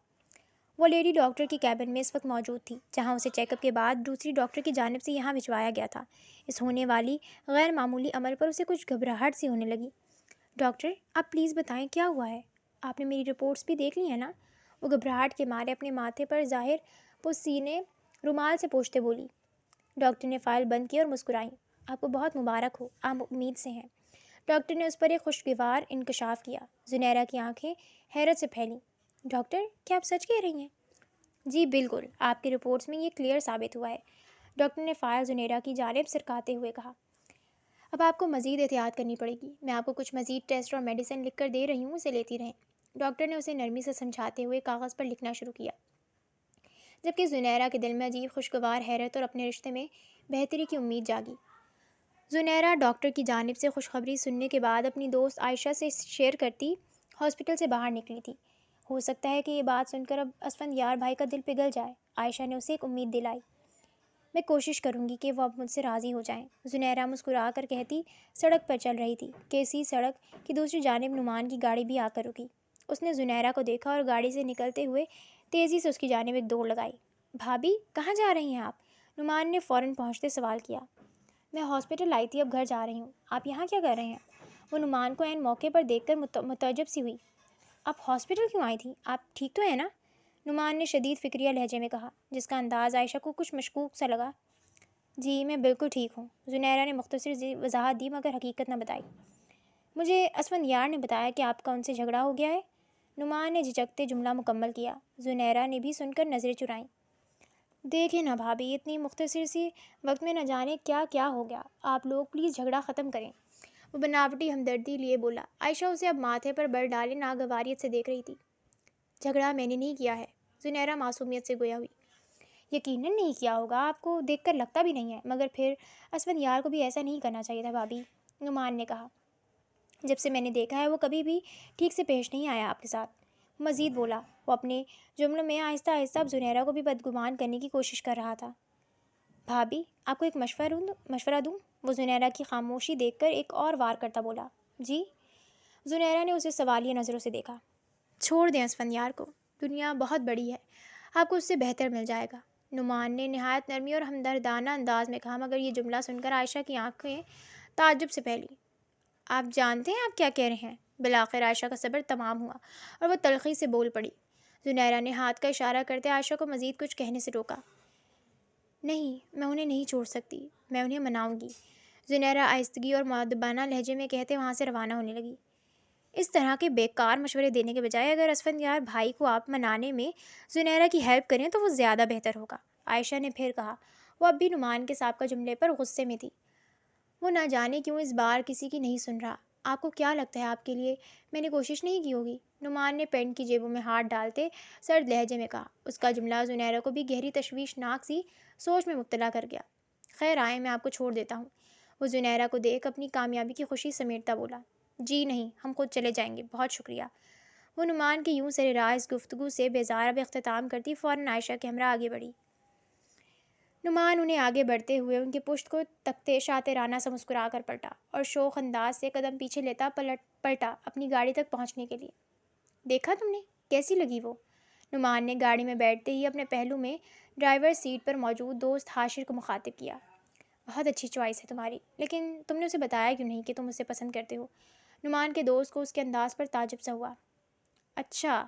وہ لیڈی ڈاکٹر کی کیبن میں اس وقت موجود تھی، جہاں اسے چیک اپ کے بعد دوسری ڈاکٹر کی جانب سے یہاں بھجوایا گیا تھا۔ اس ہونے والی غیر معمولی عمل پر اسے کچھ گھبراہٹ سی ہونے لگی۔ ڈاکٹر، آپ پلیز بتائیں کیا ہوا ہے؟ آپ نے میری رپورٹس بھی دیکھ لی ہیں نا؟ وہ گھبراہٹ کے مارے اپنے ماتھے پر ظاہر پسینے رومال سے پوچھتے بولی۔ ڈاکٹر نے فائل بند کی اور مسکرائیں۔ آپ کو بہت مبارک ہو، آپ امید سے ہیں۔ ڈاکٹر نے اس پر ایک خوشگوار انکشاف کیا۔ زنیرہ کی آنکھیں حیرت سے پھیلیں۔ ڈاکٹر، کیا آپ سچ کہہ رہی ہیں؟ جی بالکل، آپ کی رپورٹس میں یہ کلیئر ثابت ہوا ہے، ڈاکٹر نے فائل زنیرہ کی جانب سرکاتے ہوئے کہا۔ اب آپ کو مزید احتیاط کرنی پڑے گی، میں آپ کو کچھ مزید ٹیسٹ اور میڈیسن لکھ کر دے رہی ہوں، اسے لیتی رہیں۔ ڈاکٹر نے اسے نرمی سے سمجھاتے ہوئے کاغذ پر لکھنا شروع کیا، جبکہ زنیرہ کے دل میں عجیب خوشگوار حیرت اور اپنے رشتے میں بہتری کی امید جاگی۔ زنیرہ ڈاکٹر کی جانب سے خوشخبری سننے کے بعد اپنی دوست عائشہ سے شیئر کرتی ہاسپٹل سے باہر نکلی تھی۔ ہو سکتا ہے کہ یہ بات سن کر اب اسفند یار بھائی کا دل پگھل جائے، عائشہ نے اسے ایک امید دلائی۔ میں کوشش کروں گی کہ وہ اب مجھ سے راضی ہو جائیں، زنیرہ مسکرا کر کہتی سڑک پر چل رہی تھی کہ اسی سڑک کی دوسری جانب نعمان کی گاڑی بھی آ کر رکی۔ اس نے زنیرہ کو دیکھا اور گاڑی سے نکلتے ہوئے تیزی سے اس کی جانب ایک دوڑ لگائی۔ بھابھی، کہاں جا رہی ہیں آپ؟ نعمان نے فوراً پہنچتے سوال کیا۔ میں ہاسپٹل آئی تھی، اب گھر جا رہی ہوں۔ آپ یہاں کیا کر رہے ہیں؟ وہ نعمان کو عین موقع پر دیکھ کر متعجب سی ہوئی۔ آپ ہاسپٹل کیوں آئی تھیں؟ آپ ٹھیک تو ہیں نا؟ نعمان نے شدید فکریہ لہجے میں کہا، جس کا انداز عائشہ کو کچھ مشکوک سا لگا۔ جی میں بالکل ٹھیک ہوں، زنیرہ نے مختصر وضاحت دی مگر حقیقت نہ بتائی۔ مجھے اسفند یار نے بتایا کہ آپ کا ان سے جھگڑا ہو گیا ہے۔ نعمان نے جھجکتے جملہ مکمل کیا۔ زنیرہ نے بھی سن کر نظریں چرائیں۔ دیکھیں نا بھابھی، اتنی مختصر سی وقت میں نہ جانے کیا کیا ہو گیا، آپ لوگ پلیز جھگڑا ختم کریں، وہ بناوٹی ہمدردی لیے بولا۔ عائشہ اسے اب ماتھے پر بر ڈالے ناگواریت سے دیکھ رہی تھی۔ جھگڑا میں نے نہیں کیا ہے، زنیرہ معصومیت سے گویا ہوئی۔ یقیناً نہیں کیا ہوگا، آپ کو دیکھ کر لگتا بھی نہیں ہے، مگر پھر اسفند یار کو بھی ایسا نہیں کرنا چاہیے تھا بھابھی، نعمان نے کہا۔ جب سے میں نے دیکھا ہے وہ کبھی بھی ٹھیک سے پیش نہیں آیا آپ کے ساتھ، مزید بولا۔ وہ اپنے جملوں میں آہستہ آہستہ اب زنیرہ کو بھی بدگمان کرنے کی کوشش کر رہا تھا۔ بھابھی، آپ کو ایک مشورہ دوں؟ وہ زنیرہ کی خاموشی دیکھ کر ایک اور وار کرتا بولا۔ جی؟ زنیرہ نے اسے سوالیہ نظروں سے دیکھا۔ چھوڑ دیں اسفند یار کو، دنیا بہت بڑی ہے، آپ کو اس سے بہتر مل جائے گا، نعمان نے نہایت نرمی اور ہمدردانہ انداز میں کہا، مگر یہ جملہ سن کر عائشہ کی آنکھیں تعجب سے پھیلیں۔ آپ جانتے ہیں آپ کیا کہہ رہے ہیں؟ بالآخر عائشہ کا صبر تمام ہوا اور وہ تلخی سے بول پڑی۔ زنیرہ نے ہاتھ کا اشارہ کرتے عائشہ کو مزید کچھ کہنے سے روکا۔ نہیں، میں انہیں نہیں چھوڑ سکتی، میں انہیں مناؤں گی، زنیرہ آہستگی اور مؤدبانہ لہجے میں کہتے وہاں سے روانہ ہونے لگی۔ اس طرح کے بیکار مشورے دینے کے بجائے اگر اسفند یار بھائی کو آپ منانے میں زنیرہ کی ہیلپ کریں تو وہ زیادہ بہتر ہوگا، عائشہ نے پھر کہا۔ وہ اب بھی نعمان کے سابقہ جملے پر غصے میں تھی۔ وہ نہ جانے کیوں اس بار کسی کی نہیں سن رہا۔ آپ کو کیا لگتا ہے آپ کے لیے میں نے کوشش نہیں کی ہوگی؟ نعمان نے پینٹ کی جیبوں میں ہاتھ ڈالتے سرد لہجے میں کہا۔ اس کا جملہ زنیرہ کو بھی گہری تشویشناک سی سوچ میں مبتلا کر گیا۔ خیر آئے، میں آپ کو چھوڑ دیتا ہوں، وہ زنیرہ کو دیکھ اپنی کامیابی کی خوشی سمیٹتا بولا، جی نہیں، ہم خود چلے جائیں گے، بہت شکریہ۔ وہ نعمان کی یوں سر راز گفتگو سے بیزار اب اختتام کرتی فوراً عائشہ کے ہمراہ آگے بڑھی۔ نعمان انہیں آگے بڑھتے ہوئے ان کی پشت کو تکتے شاطرانہ سا مسکرا کر پلٹا اور شوخ انداز سے قدم پیچھے لیتا پلٹا اپنی گاڑی تک پہنچنے کے لیے۔ دیکھا تم نے کیسی لگی وہ؟ نعمان نے گاڑی میں بیٹھتے ہی اپنے پہلو میں ڈرائیور سیٹ پر موجود دوست حاشر کو مخاطب کیا۔ بہت اچھی چوائس ہے تمہاری، لیکن تم نے اسے بتایا کیوں نہیں کہ تم اسے پسند کرتے ہو؟ نعمان کے دوست کو اس کے انداز پر تعجب سا ہوا۔ اچھا،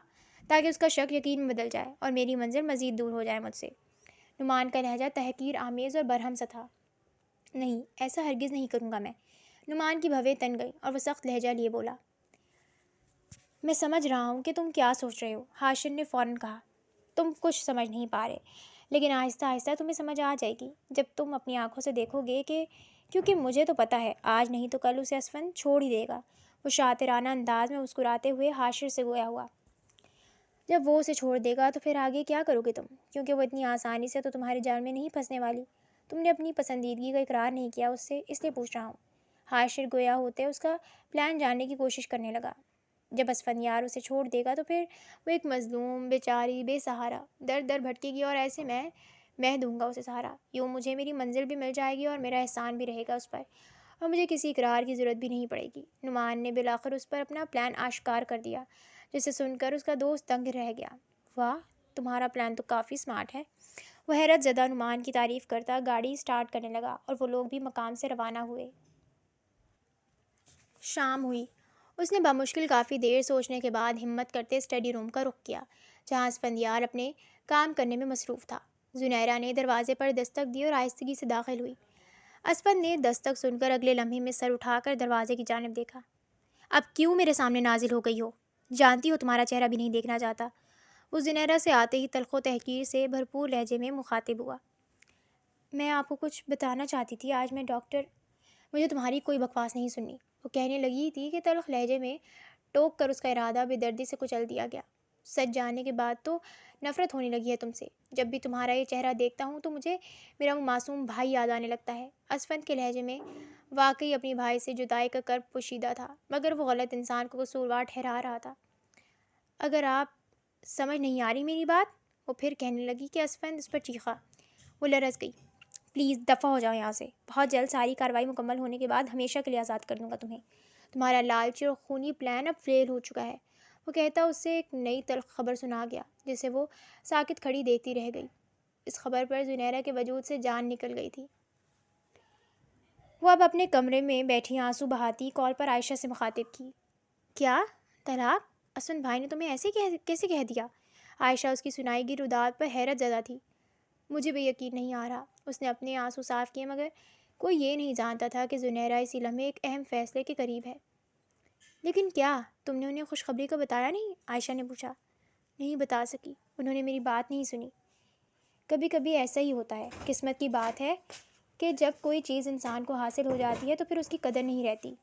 تاکہ اس کا شک یقین میں بدل جائے اور میری منزل مزید دور ہو جائے مجھ سے۔ نعمان کا لہجہ تحقیر آمیز اور برہم سا تھا۔ نہیں، ایسا ہرگز نہیں کروں گا میں۔ نعمان کی بھویں تن گئی اور وہ سخت لہجہ لیے بولا، میں سمجھ رہا ہوں کہ تم کیا سوچ رہے ہو۔ حاشر نے فوراً کہا، تم کچھ سمجھ نہیں پا رہے، لیکن آہستہ آہستہ تمہیں سمجھ آ جائے گی جب تم اپنی آنکھوں سے دیکھو گے کہ کیونکہ مجھے تو پتہ ہے آج نہیں تو کل اسے اسفند چھوڑ ہی دے گا۔ وہ شاطرانہ انداز میں مسکراتے ہوئے حاشر سے گویا ہوا، جب وہ اسے چھوڑ دے گا تو پھر آگے کیا کرو گے تم؟ کیونکہ وہ اتنی آسانی سے تو تمہارے جال میں نہیں پھنسنے والی۔ تم نے اپنی پسندیدگی کا اقرار نہیں کیا اس سے، اس لیے پوچھ رہا ہوں۔ حاشر گویا ہوتے اس کا پلان جاننے کی کوشش کرنے لگا۔ جب اسفندیار اسے چھوڑ دے گا تو پھر وہ ایک مظلوم بیچاری بے سہارا در در بھٹکے گی اور ایسے میں دوں گا اسے سہارا۔ یوں مجھے میری منزل بھی مل جائے گی اور میرا احسان بھی رہے گا اس پر، اور مجھے کسی اقرار کی ضرورت بھی نہیں پڑے گی۔ نعمان نے بالآخر اس پر اپنا پلان آشکار کر دیا، جسے سن کر اس کا دوست دنگ رہ گیا۔ واہ، تمہارا پلان تو کافی سمارٹ ہے۔ وہ حیرت زدہ نعمان کی تعریف کرتا گاڑی سٹارٹ کرنے لگا اور وہ لوگ بھی مقام سے روانہ ہوئے۔ شام ہوئی۔ اس نے بمشکل کافی دیر سوچنے کے بعد ہمت کرتے اسٹڈی روم کا رخ کیا، جہاں اسفندیار اپنے کام کرنے میں مصروف تھا۔ زنیرہ نے دروازے پر دستک دی اور آہستگی سے داخل ہوئی۔ اسفند نے دستک سن کر اگلے لمحے میں سر اٹھا کر دروازے کی جانب دیکھا۔ اب کیوں میرے سامنے نازل ہو گئی ہو؟ جانتی ہو تمہارا چہرہ بھی نہیں دیکھنا چاہتا۔ وہ زنیرہ سے آتے ہی تلخ و تحقیر سے بھرپور لہجے میں مخاطب ہوا۔ میں آپ کو کچھ بتانا چاہتی تھی، آج میں ڈاکٹر، مجھے تمہاری کوئی بکواس نہیں سننی، وہ کہنے لگی تھی کہ تلخ لہجے میں ٹوک کر اس کا ارادہ بے دردی سے کچل دیا گیا۔ سچ جاننے کے بعد تو نفرت ہونے لگی ہے تم سے۔ جب بھی تمہارا یہ چہرہ دیکھتا ہوں تو مجھے میرا وہ معصوم بھائی یاد آنے لگتا ہے۔ اسفند کے لہجے میں واقعی اپنی بھائی سے جدائی کا کرب پوشیدہ تھا، مگر وہ غلط انسان کو قصوروار ٹھہرا رہا تھا۔ اگر آپ سمجھ نہیں آ رہی میری بات، وہ پھر کہنے لگی کہ اسفند اس پر چیخا۔ وہ لرز گئی۔ پلیز دفع ہو جاؤ یہاں سے، بہت جلد ساری کارروائی مکمل ہونے کے بعد ہمیشہ کے لیے آزاد کر دوں گا تمہیں۔ تمہارا لالچی اور خونی پلان اب فیل ہو چکا ہے۔ وہ کہتا اسے ایک نئی تلخ خبر سنا گیا، جسے وہ ساکت کھڑی دیکھتی رہ گئی۔ اس خبر پر زنیرہ کے وجود سے جان نکل گئی تھی۔ وہ اب اپنے کمرے میں بیٹھی آنسو بہاتی کال پر عائشہ سے مخاطب کی۔ کیا؟ طلاق؟ اسفند بھائی نے تمہیں ایسے کیسے کہہ دیا؟ عائشہ اس کی سنائی گی رداد پر حیرت زدہ تھی۔ مجھے بھی یقین نہیں آ رہا۔ اس نے اپنے آنسو صاف کیے، مگر کوئی یہ نہیں جانتا تھا کہ زنیرہ اسی لمحے ایک اہم فیصلے کے قریب ہے۔ لیکن کیا تم نے انہیں خوشخبری کا بتایا نہیں؟ عائشہ نے پوچھا۔ نہیں بتا سکی، انہوں نے میری بات نہیں سنی۔ کبھی کبھی ایسا ہی ہوتا ہے، قسمت کی بات ہے کہ جب کوئی چیز انسان کو حاصل ہو جاتی ہے تو پھر اس کی قدر نہیں رہتی۔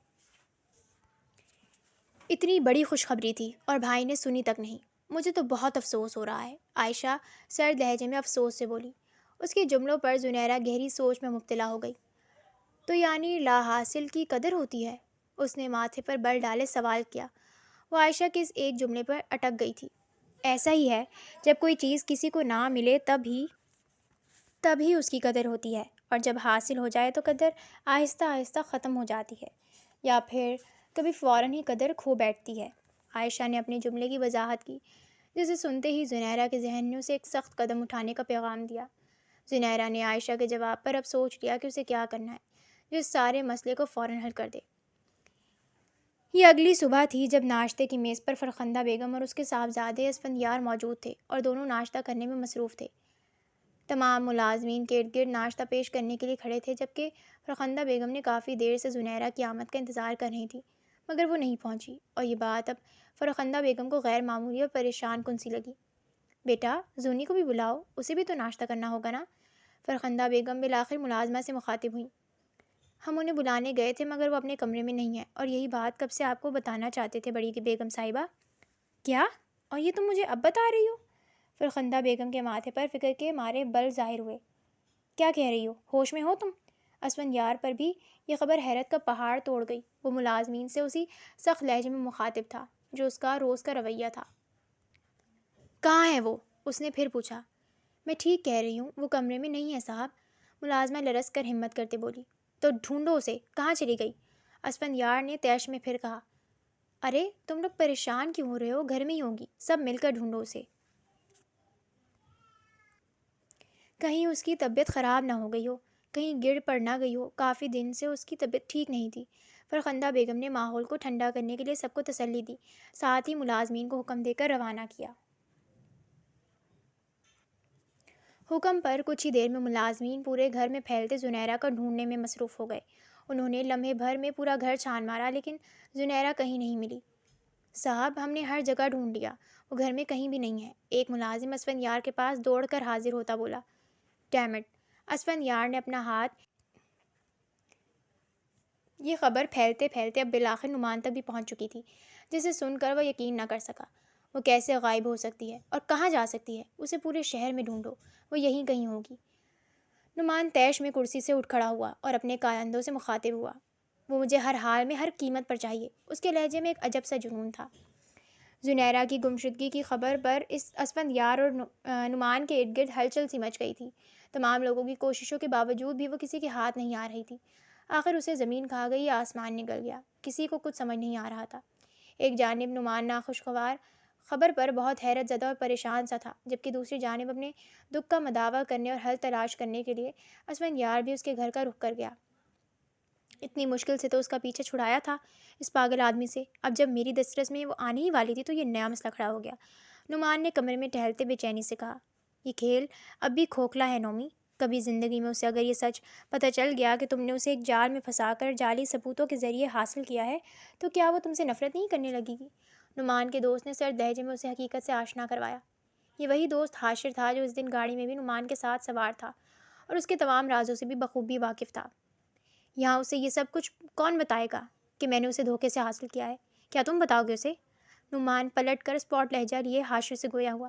اتنی بڑی خوشخبری تھی اور بھائی نے سنی تک نہیں۔ مجھے تو بہت افسوس ہو رہا ہے، عائشہ سرد لہجے میں افسوس سے بولی۔ اس کے جملوں پر زنیرہ گہری سوچ میں مبتلا ہو گئی۔ تو یعنی لا حاصل کی قدر ہوتی ہے؟ اس نے ماتھے پر بل ڈالے سوال کیا۔ وہ عائشہ کے اس ایک جملے پر اٹک گئی تھی۔ ایسا ہی ہے، جب کوئی چیز کسی کو نہ ملے تب ہی اس کی قدر ہوتی ہے، اور جب حاصل ہو جائے تو قدر آہستہ آہستہ ختم ہو جاتی ہے، یا پھر کبھی فوراً ہی قدر کھو بیٹھتی ہے۔ عائشہ نے اپنے جملے کی وضاحت کی، جسے سنتے ہی زنیرہ کے ذہن نے اسے ایک سخت قدم اٹھانے کا پیغام دیا۔ زنیرہ نے عائشہ کے جواب پر اب سوچ لیا کہ اسے کیا کرنا ہے جو اس سارے مسئلے کو فوراً حل کر دے۔ یہ اگلی صبح تھی جب ناشتے کی میز پر فرخندہ بیگم اور اس کے صاحبزادے اسفندیار موجود تھے اور دونوں ناشتہ کرنے میں مصروف تھے۔ تمام ملازمین کے ارد گرد ناشتہ پیش کرنے کے لیے کھڑے تھے، جبکہ فرخندہ بیگم نے کافی دیر سے زنیرہ کی آمد کا انتظار کر رہی تھی، مگر وہ نہیں پہنچی، اور یہ بات اب فرخندہ بیگم کو غیر معمولی اور پریشان کن سی لگی۔ بیٹا، زونی کو بھی بلاؤ، اسے بھی تو ناشتہ کرنا ہوگا نا؟ فرخندہ بیگم بالآخر ملازمہ سے مخاطب ہوئیں۔ ہم انہیں بلانے گئے تھے، مگر وہ اپنے کمرے میں نہیں ہیں، اور یہی بات کب سے آپ کو بتانا چاہتے تھے بڑی بیگم صاحبہ۔ کیا؟ اور یہ تم مجھے اب بتا رہی ہو؟ فرخندہ بیگم کے ماتھے پر فکر کے مارے بل ظاہر ہوئے۔ کیا کہہ رہی ہو؟ ہوش میں ہو تم؟ اسفندیار پر بھی یہ خبر حیرت کا پہاڑ توڑ گئی۔ وہ ملازمین سے اسی سخت لہجے میں مخاطب تھا جو اس کا روز کا رویہ تھا۔ کہاں ہے وہ؟ اس نے پھر پوچھا۔ میں ٹھیک کہہ رہی ہوں، وہ کمرے میں نہیں ہے صاحب، ملازمہ لرز کر ہمت کرتے بولی۔ تو ڈھونڈو اسے، کہاں چلی گئی؟ اسفندیار نے طیش میں پھر کہا۔ ارے تم لوگ پریشان کیوں ہو رہے ہو؟ گھر میں ہی ہوگی، سب مل کر ڈھونڈو اسے، کہیں اس کی طبیعت خراب نہ ہو گئی ہو، کہیں گر پڑ نہ گئی ہو۔ کافی دن سے اس کی طبیعت ٹھیک نہیں تھی۔ فرخندہ بیگم نے ماحول کو ٹھنڈا کرنے کے لیے سب کو تسلی دی، ساتھ ہی ملازمین کو حکم دے کر روانہ کیا۔ حکم پر کچھ ہی دیر میں ملازمین پورے گھر میں پھیلتے زنیرہ کو ڈھونڈنے میں مصروف ہو گئے۔ انہوں نے لمحے بھر میں پورا گھر چھان مارا لیکن زنیرہ کہیں نہیں ملی۔ صاحب ہم نے ہر جگہ ڈھونڈ لیا، وہ گھر میں کہیں بھی نہیں ہے، ایک ملازم اسفندیار کے پاس دوڑ کر حاضر ہوتا بولا۔ Dam it! اسفندیار نے اپنا ہاتھ۔ یہ خبر پھیلتے پھیلتے اب بالآخر نعمان تک بھی پہنچ چکی تھی، جسے سن کر وہ یقین نہ کر سکا۔ وہ کیسے غائب ہو سکتی ہے اور کہاں جا سکتی ہے؟ اسے پورے شہر میں ڈھونڈو، وہ یہیں کہیں ہوگی۔ نعمان طیش میں کرسی سے اٹھ کھڑا ہوا اور اپنے کارندوں سے مخاطب ہوا۔ وہ مجھے ہر حال میں ہر قیمت پر چاہیے۔ اس کے لہجے میں ایک عجب سا جنون تھا۔ زنیرہ کی گمشدگی کی خبر پر اس اسفندیار اور نعمان کے ارد گرد ہلچل سی مچ گئی تھی۔ تمام لوگوں کی کوششوں کے باوجود بھی وہ کسی کے ہاتھ نہیں آ رہی تھی۔ آخر اسے زمین کھا گئی یا آسمان نگل گیا، کسی کو کچھ سمجھ نہیں آ رہا تھا۔ ایک جانب نعمان ناخوشگوار خبر پر بہت حیرت زدہ اور پریشان سا تھا، جبکہ دوسری جانب اپنے دکھ کا مداوع کرنے اور حل تلاش کرنے کے لیے اسفندیار بھی اس کے گھر کا رخ کر گیا۔ اتنی مشکل سے تو اس کا پیچھے چھڑایا تھا اس پاگل آدمی سے، اب جب میری دسترس میں وہ آنے ہی والی تھی تو یہ نیا مسئلہ کھڑا ہو گیا۔ نعمان نے کمرے میں ٹہلتے بے چینی سے کہا۔ یہ کھیل اب بھی کھوکھلا ہے نومی، کبھی زندگی میں اسے اگر یہ سچ پتہ چل گیا کہ تم نے اسے ایک جال میں پھنسا کر جعلی ثبوتوں کے ذریعے حاصل کیا ہے تو کیا وہ تم سے نفرت نہیں کرنے لگے گی؟ نعمان کے دوست نے سرد لہجے میں اسے حقیقت سے آشنا کروایا۔ یہ وہی دوست حاشر تھا جو اس دن گاڑی میں بھی نعمان کے ساتھ سوار تھا اور اس کے تمام رازوں سے بھی بخوبی واقف تھا۔ یہاں اسے یہ سب کچھ کون بتائے گا کہ میں نے اسے دھوکے سے حاصل کیا ہے؟ کیا تم بتاؤ گے اسے؟ نعمان پلٹ کر اسپاٹ لہجہ لیے حاشر سے گویا ہوا۔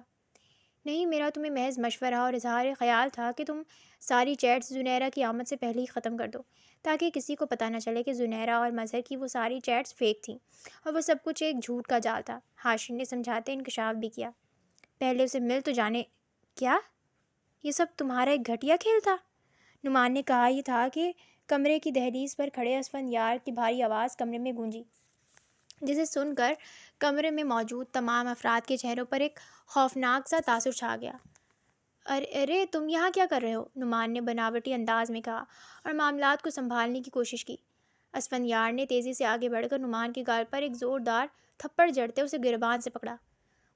نہیں، میرا تمہیں محض مشورہ اور اظہار خیال تھا کہ تم ساری چیٹس زنیرہ کی آمد سے پہلے ہی ختم کر دو، تاکہ کسی کو پتہ نہ چلے کہ زنیرہ اور مظہر کی وہ ساری چیٹس فیک تھیں اور وہ سب کچھ ایک جھوٹ کا جال تھا۔ حاشر نے سمجھاتے انکشاف بھی کیا۔ پہلے اسے مل تو جانے۔ کیا یہ سب تمہارا ایک گھٹیا کھیل تھا؟ نعمان نے کہا ہی تھا کہ کمرے کی دہلیز پر کھڑے اسفندیار کی بھاری آواز کمرے میں گونجی، جسے سن کر کمرے میں موجود تمام افراد کے چہروں پر ایک خوفناک سا تاثر چھا گیا۔ ارے تم یہاں کیا کر رہے ہو؟ نعمان نے بناوٹی انداز میں کہا اور معاملات کو سنبھالنے کی کوشش کی۔ اسفندیار نے تیزی سے آگے بڑھ کر نعمان کے گال پر ایک زوردار تھپڑ جڑتے اسے گریبان سے پکڑا۔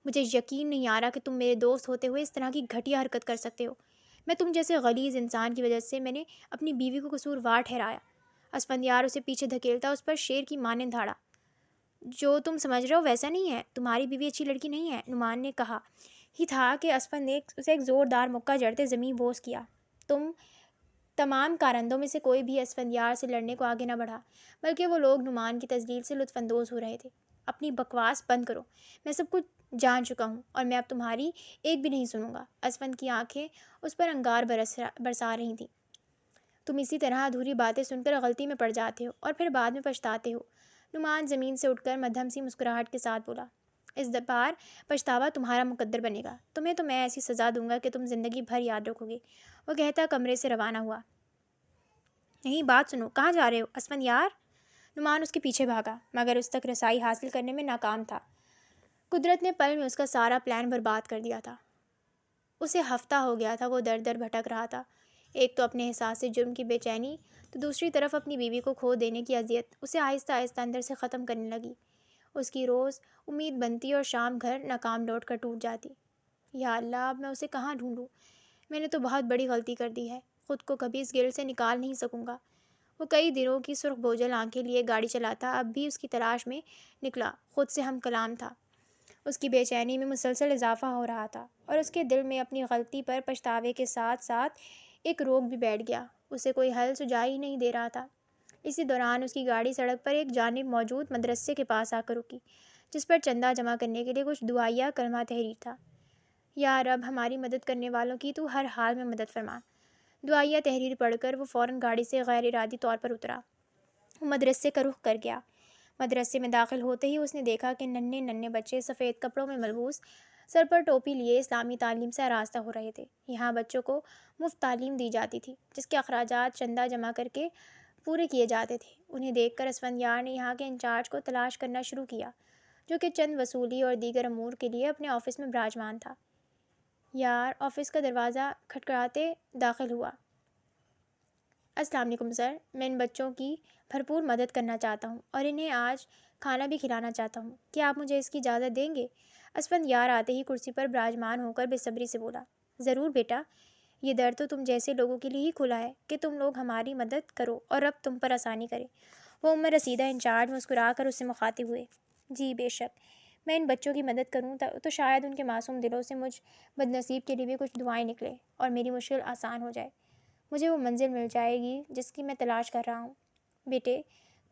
مجھے یقین نہیں آ رہا کہ تم میرے دوست ہوتے ہوئے اس طرح کی گھٹیا حرکت کر سکتے ہو۔ میں تم جیسے غلیظ انسان کی وجہ سے میں نے اپنی بیوی کو قصوروار ٹھہرایا۔ اسفندیار اسے پیچھے دھکیلتا اس پر شیر کی مانند دھاڑا۔ جو تم سمجھ رہے ہو ویسا نہیں ہے، تمہاری بیوی اچھی لڑکی نہیں ہے۔ نعمان نے کہا ہی تھا کہ اسفند نے اسے ایک زوردار مکہ جڑتے زمین بوس کیا۔ تمام کارندوں میں سے کوئی بھی اسفندیار سے لڑنے کو آگے نہ بڑھا، بلکہ وہ لوگ نعمان کی تذلیل سے لطف اندوز ہو رہے تھے۔ اپنی بکواس بند کرو، میں سب کچھ جان چکا ہوں اور میں اب تمہاری ایک بھی نہیں سنوں گا۔ اسفند کی آنکھیں اس پر انگار برسا رہی تھیں۔ تم اسی طرح ادھوری باتیں سن کر غلطی میں پڑ جاتے ہو اور پھر بعد میں پچھتاتے ہو۔ نعمان زمین سے اٹھ کر مدھم سی مسکراہٹ کے ساتھ بولا۔ اس بار پچھتاوا تمہارا مقدر بنے گا، تمہیں تو میں ایسی سزا دوں گا کہ تم زندگی بھر یاد رکھو گے۔ وہ کہتا کمرے سے روانہ ہوا۔ نہیں، بات سنو، کہاں جا رہے ہو اسفندیار؟ نعمان اس کے پیچھے بھاگا مگر اس تک رسائی حاصل کرنے میں ناکام تھا۔ قدرت نے پل میں اس کا سارا پلان برباد کر دیا تھا۔ اسے ہفتہ ہو گیا تھا وہ در در بھٹک رہا تھا، ایک تو اپنے احساس جرم کی بے چینی، تو دوسری طرف اپنی بیوی کو کھو دینے کی اذیت اسے آہستہ آہستہ اندر سے ختم کرنے لگی۔ اس کی روز امید بنتی اور شام گھر ناکام لوٹ کر ٹوٹ جاتی۔ یا اللہ، اب میں اسے کہاں ڈھونڈوں؟ میں نے تو بہت بڑی غلطی کر دی ہے، خود کو کبھی اس گرد سے نکال نہیں سکوں گا۔ وہ کئی دنوں کی سرخ بوجھل آنکھیں لیے گاڑی چلاتا اب بھی اس کی تلاش میں نکلا، خود سے ہم کلام تھا۔ اس کی بے چینی میں مسلسل اضافہ ہو رہا تھا اور اس کے دل میں اپنی غلطی پر پچھتاوے کے ساتھ ساتھ ایک روگ بھی بیٹھ گیا، اسے کوئی حل سجھا ہی نہیں دے رہا تھا۔ اسی دوران اس کی گاڑی سڑک پر ایک جانب موجود مدرسے کے پاس آ کر رکی، جس پر چندہ جمع کرنے کے لیے کچھ دعائیہ کلمہ تحریر تھا۔ یا رب، ہماری مدد کرنے والوں کی تو ہر حال میں مدد فرما۔ دعائیہ تحریر پڑھ کر وہ فوراً گاڑی سے غیر ارادی طور پر اترا۔ وہ مدرسے کا رخ کر گیا۔ مدرسے میں داخل ہوتے ہی اس نے دیکھا کہ ننھے ننھے بچے سفید کپڑوں میں ملبوس، سر پر ٹوپی لیے اسلامی تعلیم سے آراستہ ہو رہے تھے۔ یہاں بچوں کو مفت تعلیم دی جاتی تھی، جس کے اخراجات چندہ جمع کر کے پورے کیے جاتے تھے۔ انہیں دیکھ کر اسفندیار نے یہاں کے انچارج کو تلاش کرنا شروع کیا، جو کہ چند وصولی اور دیگر امور کے لیے اپنے آفس میں براجمان تھا۔ یار آفس کا دروازہ کھٹکھٹاتے داخل ہوا۔ السلام علیکم سر، میں ان بچوں کی بھرپور مدد کرنا چاہتا ہوں اور انہیں آج کھانا بھی کھلانا چاہتا ہوں۔ کیا آپ مجھے اس کی اجازت دیں گے؟ اسفندیار آتے ہی کرسی پر براجمان ہو کر بے صبری سے بولا، ضرور بیٹا، یہ در تو تم جیسے لوگوں کے لیے ہی کھلا ہے کہ تم لوگ ہماری مدد کرو اور رب تم پر آسانی کرے۔ وہ عمر رسیدہ انچارج مسکرا کر اس سے مخاطب ہوئے۔ جی بے شک، میں ان بچوں کی مدد کروں تو شاید ان کے معصوم دلوں سے مجھ بدنصیب کے لیے بھی کچھ دعائیں نکلے اور میری مشکل آسان ہو جائے۔ مجھے وہ منزل مل جائے گی جس کی میں تلاش کر رہا ہوں۔ بیٹے،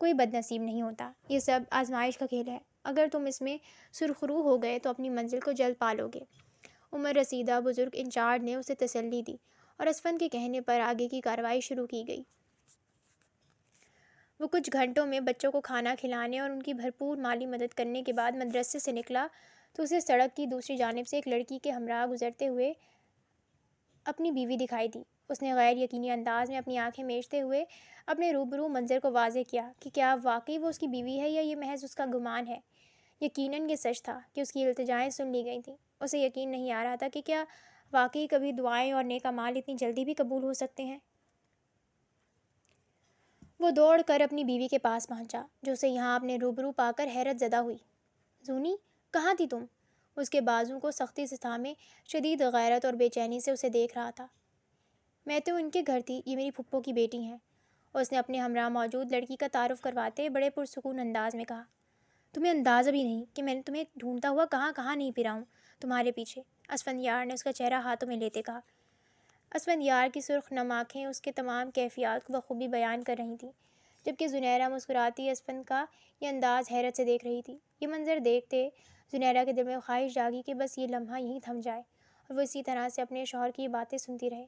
کوئی بد نصیب نہیں ہوتا، یہ سب آزمائش کا کھیل ہے۔ اگر تم اس میں سرخرو ہو گئے تو اپنی منزل کو جلد پالو گے۔ عمر رسیدہ بزرگ انچارج نے اسے تسلی دی اور اسفند کے کہنے پر آگے کی کارروائی شروع کی گئی۔ وہ کچھ گھنٹوں میں بچوں کو کھانا کھلانے اور ان کی بھرپور مالی مدد کرنے کے بعد مدرسے سے نکلا تو اسے سڑک کی دوسری جانب سے ایک لڑکی کے ہمراہ گزرتے ہوئے اپنی بیوی دکھائی دی۔ اس نے غیر یقینی انداز میں اپنی آنکھیں میچتے ہوئے اپنے روبرو منظر کو واضح کیا کہ کیا واقعی وہ اس کی بیوی ہے یا یہ محض اس کا گمان ہے۔ یقیناً یہ سچ تھا کہ اس کی التجائیں سن لی گئی تھیں۔ اسے یقین نہیں آ رہا تھا کہ کیا واقعی کبھی دعائیں اور نیک اعمال اتنی جلدی بھی قبول ہو سکتے ہیں۔ وہ دوڑ کر اپنی بیوی کے پاس پہنچا، جو اسے یہاں اپنے روبرو پا کر حیرت زدہ ہوئی۔ زونی، کہاں تھی تم؟ اس کے بازو کو سختی سے تھامے شدید غیرت اور بے چینی سے اسے دیکھ رہا تھا۔ میں تو ان کے گھر تھی، یہ میری پھپھو کی بیٹی ہیں، اس نے اپنے ہمراہ موجود لڑکی کا تعارف کرواتے بڑے پرسکون انداز میں کہا۔ تمہیں اندازہ بھی نہیں کہ میں نے تمہیں ڈھونڈتا ہوا کہاں کہاں نہیں پھرا ہوں تمہارے پیچھے، اسفندیار نے اس کا چہرہ ہاتھوں میں لیتے کہا۔ اسفندیار کی سرخ نم آنکھیں اس کے تمام کیفیات کو بخوبی بیان کر رہی تھیں، جبکہ زنیرہ مسکراتی اسفند کا یہ انداز حیرت سے دیکھ رہی تھی۔ یہ منظر دیکھتے زنیرہ کے دل میں خواہش جاگی کہ بس یہ لمحہ یہیں تھم جائے اور وہ اسی طرح سے اپنے شوہر کی باتیں سنتی رہے۔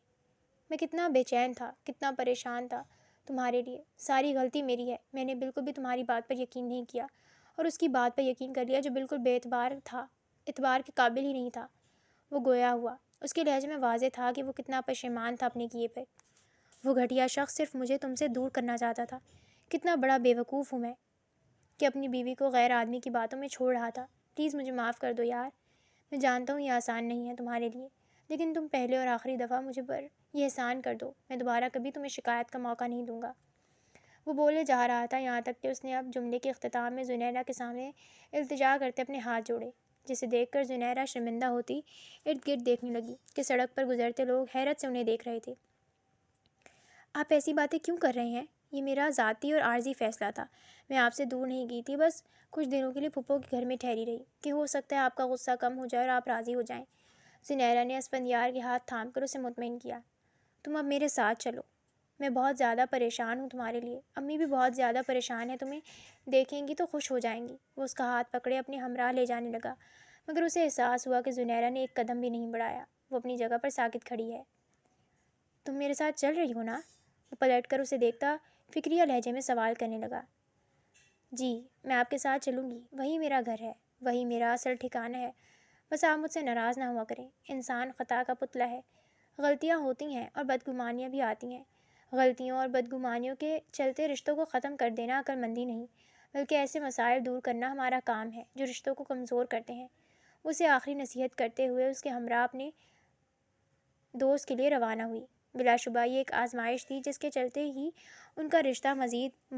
میں کتنا بے چین تھا، کتنا پریشان تھا تمہارے لیے، ساری غلطی میری ہے۔ میں نے بالکل بھی تمہاری بات پر یقین نہیں کیا اور اس کی بات پر یقین کر لیا جو بالکل بے اعتبار تھا، اعتبار کے قابل ہی نہیں تھا۔ وہ گویا ہوا، اس کے لہجے میں واضح تھا کہ وہ کتنا پشیمان تھا اپنے کیے پر۔ وہ گھٹیا شخص صرف مجھے تم سے دور کرنا چاہتا تھا۔ کتنا بڑا بے وقوف ہوں میں کہ اپنی بیوی کو غیر آدمی کی باتوں میں چھوڑ رہا تھا۔ پلیز مجھے معاف کر دو یار، میں جانتا ہوں یہ آسان نہیں ہے تمہارے لیے، لیکن تم پہلے اور آخری دفعہ مجھے پر یہ احسان کر دو، میں دوبارہ کبھی تمہیں شکایت کا موقع نہیں دوں گا۔ وہ بولے جا رہا تھا، یہاں تک کہ اس نے اب جملے کے اختتام میں زنیرہ کے سامنے التجا کرتے اپنے ہاتھ جوڑے، جسے دیکھ کر زنیرہ شرمندہ ہوتی ارد گرد دیکھنے لگی کہ سڑک پر گزرتے لوگ حیرت سے انہیں دیکھ رہے تھے۔ آپ ایسی باتیں کیوں کر رہے ہیں؟ یہ میرا ذاتی اور عارضی فیصلہ تھا، میں آپ سے دور نہیں گئی تھی، بس کچھ دنوں کے لیے پھپھو کے گھر میں ٹھہری رہی کہ ہو سکتا ہے آپ کا غصہ کم ہو جائے اور آپ راضی ہو جائیں۔ زنیرہ نے اسفندیار کے ہاتھ تھام کر اسے مطمئن کیا۔ تم اب میرے ساتھ چلو، میں بہت زیادہ پریشان ہوں تمہارے لیے، امی بھی بہت زیادہ پریشان ہیں، تمہیں دیکھیں گی تو خوش ہو جائیں گی۔ وہ اس کا ہاتھ پکڑے اپنے ہمراہ لے جانے لگا، مگر اسے احساس ہوا کہ زنیرہ نے ایک قدم بھی نہیں بڑھایا، وہ اپنی جگہ پر ساکت کھڑی ہے۔ تم میرے ساتھ چل رہی ہو نا؟ وہ پلٹ کر اسے دیکھتا فکریہ لہجے میں سوال کرنے لگا۔ جی، میں آپ کے ساتھ چلوں گی، وہی میرا گھر ہے، وہی میرا اصل ٹھکانہ ہے، بس آپ مجھ سے ناراض نہ ہوا کریں۔ انسان خطا کا پتلا ہے، غلطیاں ہوتی ہیں اور بدگمانیاں بھی آتی ہیں۔ غلطیوں اور بدگمانیوں کے چلتے رشتوں کو ختم کر دینا عقل مندی نہیں، بلکہ ایسے مسائل دور کرنا ہمارا کام ہے جو رشتوں کو کمزور کرتے ہیں۔ اسے آخری نصیحت کرتے ہوئے اس کے ہمراہ اپنے دوست کے لیے روانہ ہوئی۔ بلا شبہ یہ ایک آزمائش تھی جس کے چلتے ہی ان کا رشتہ مزید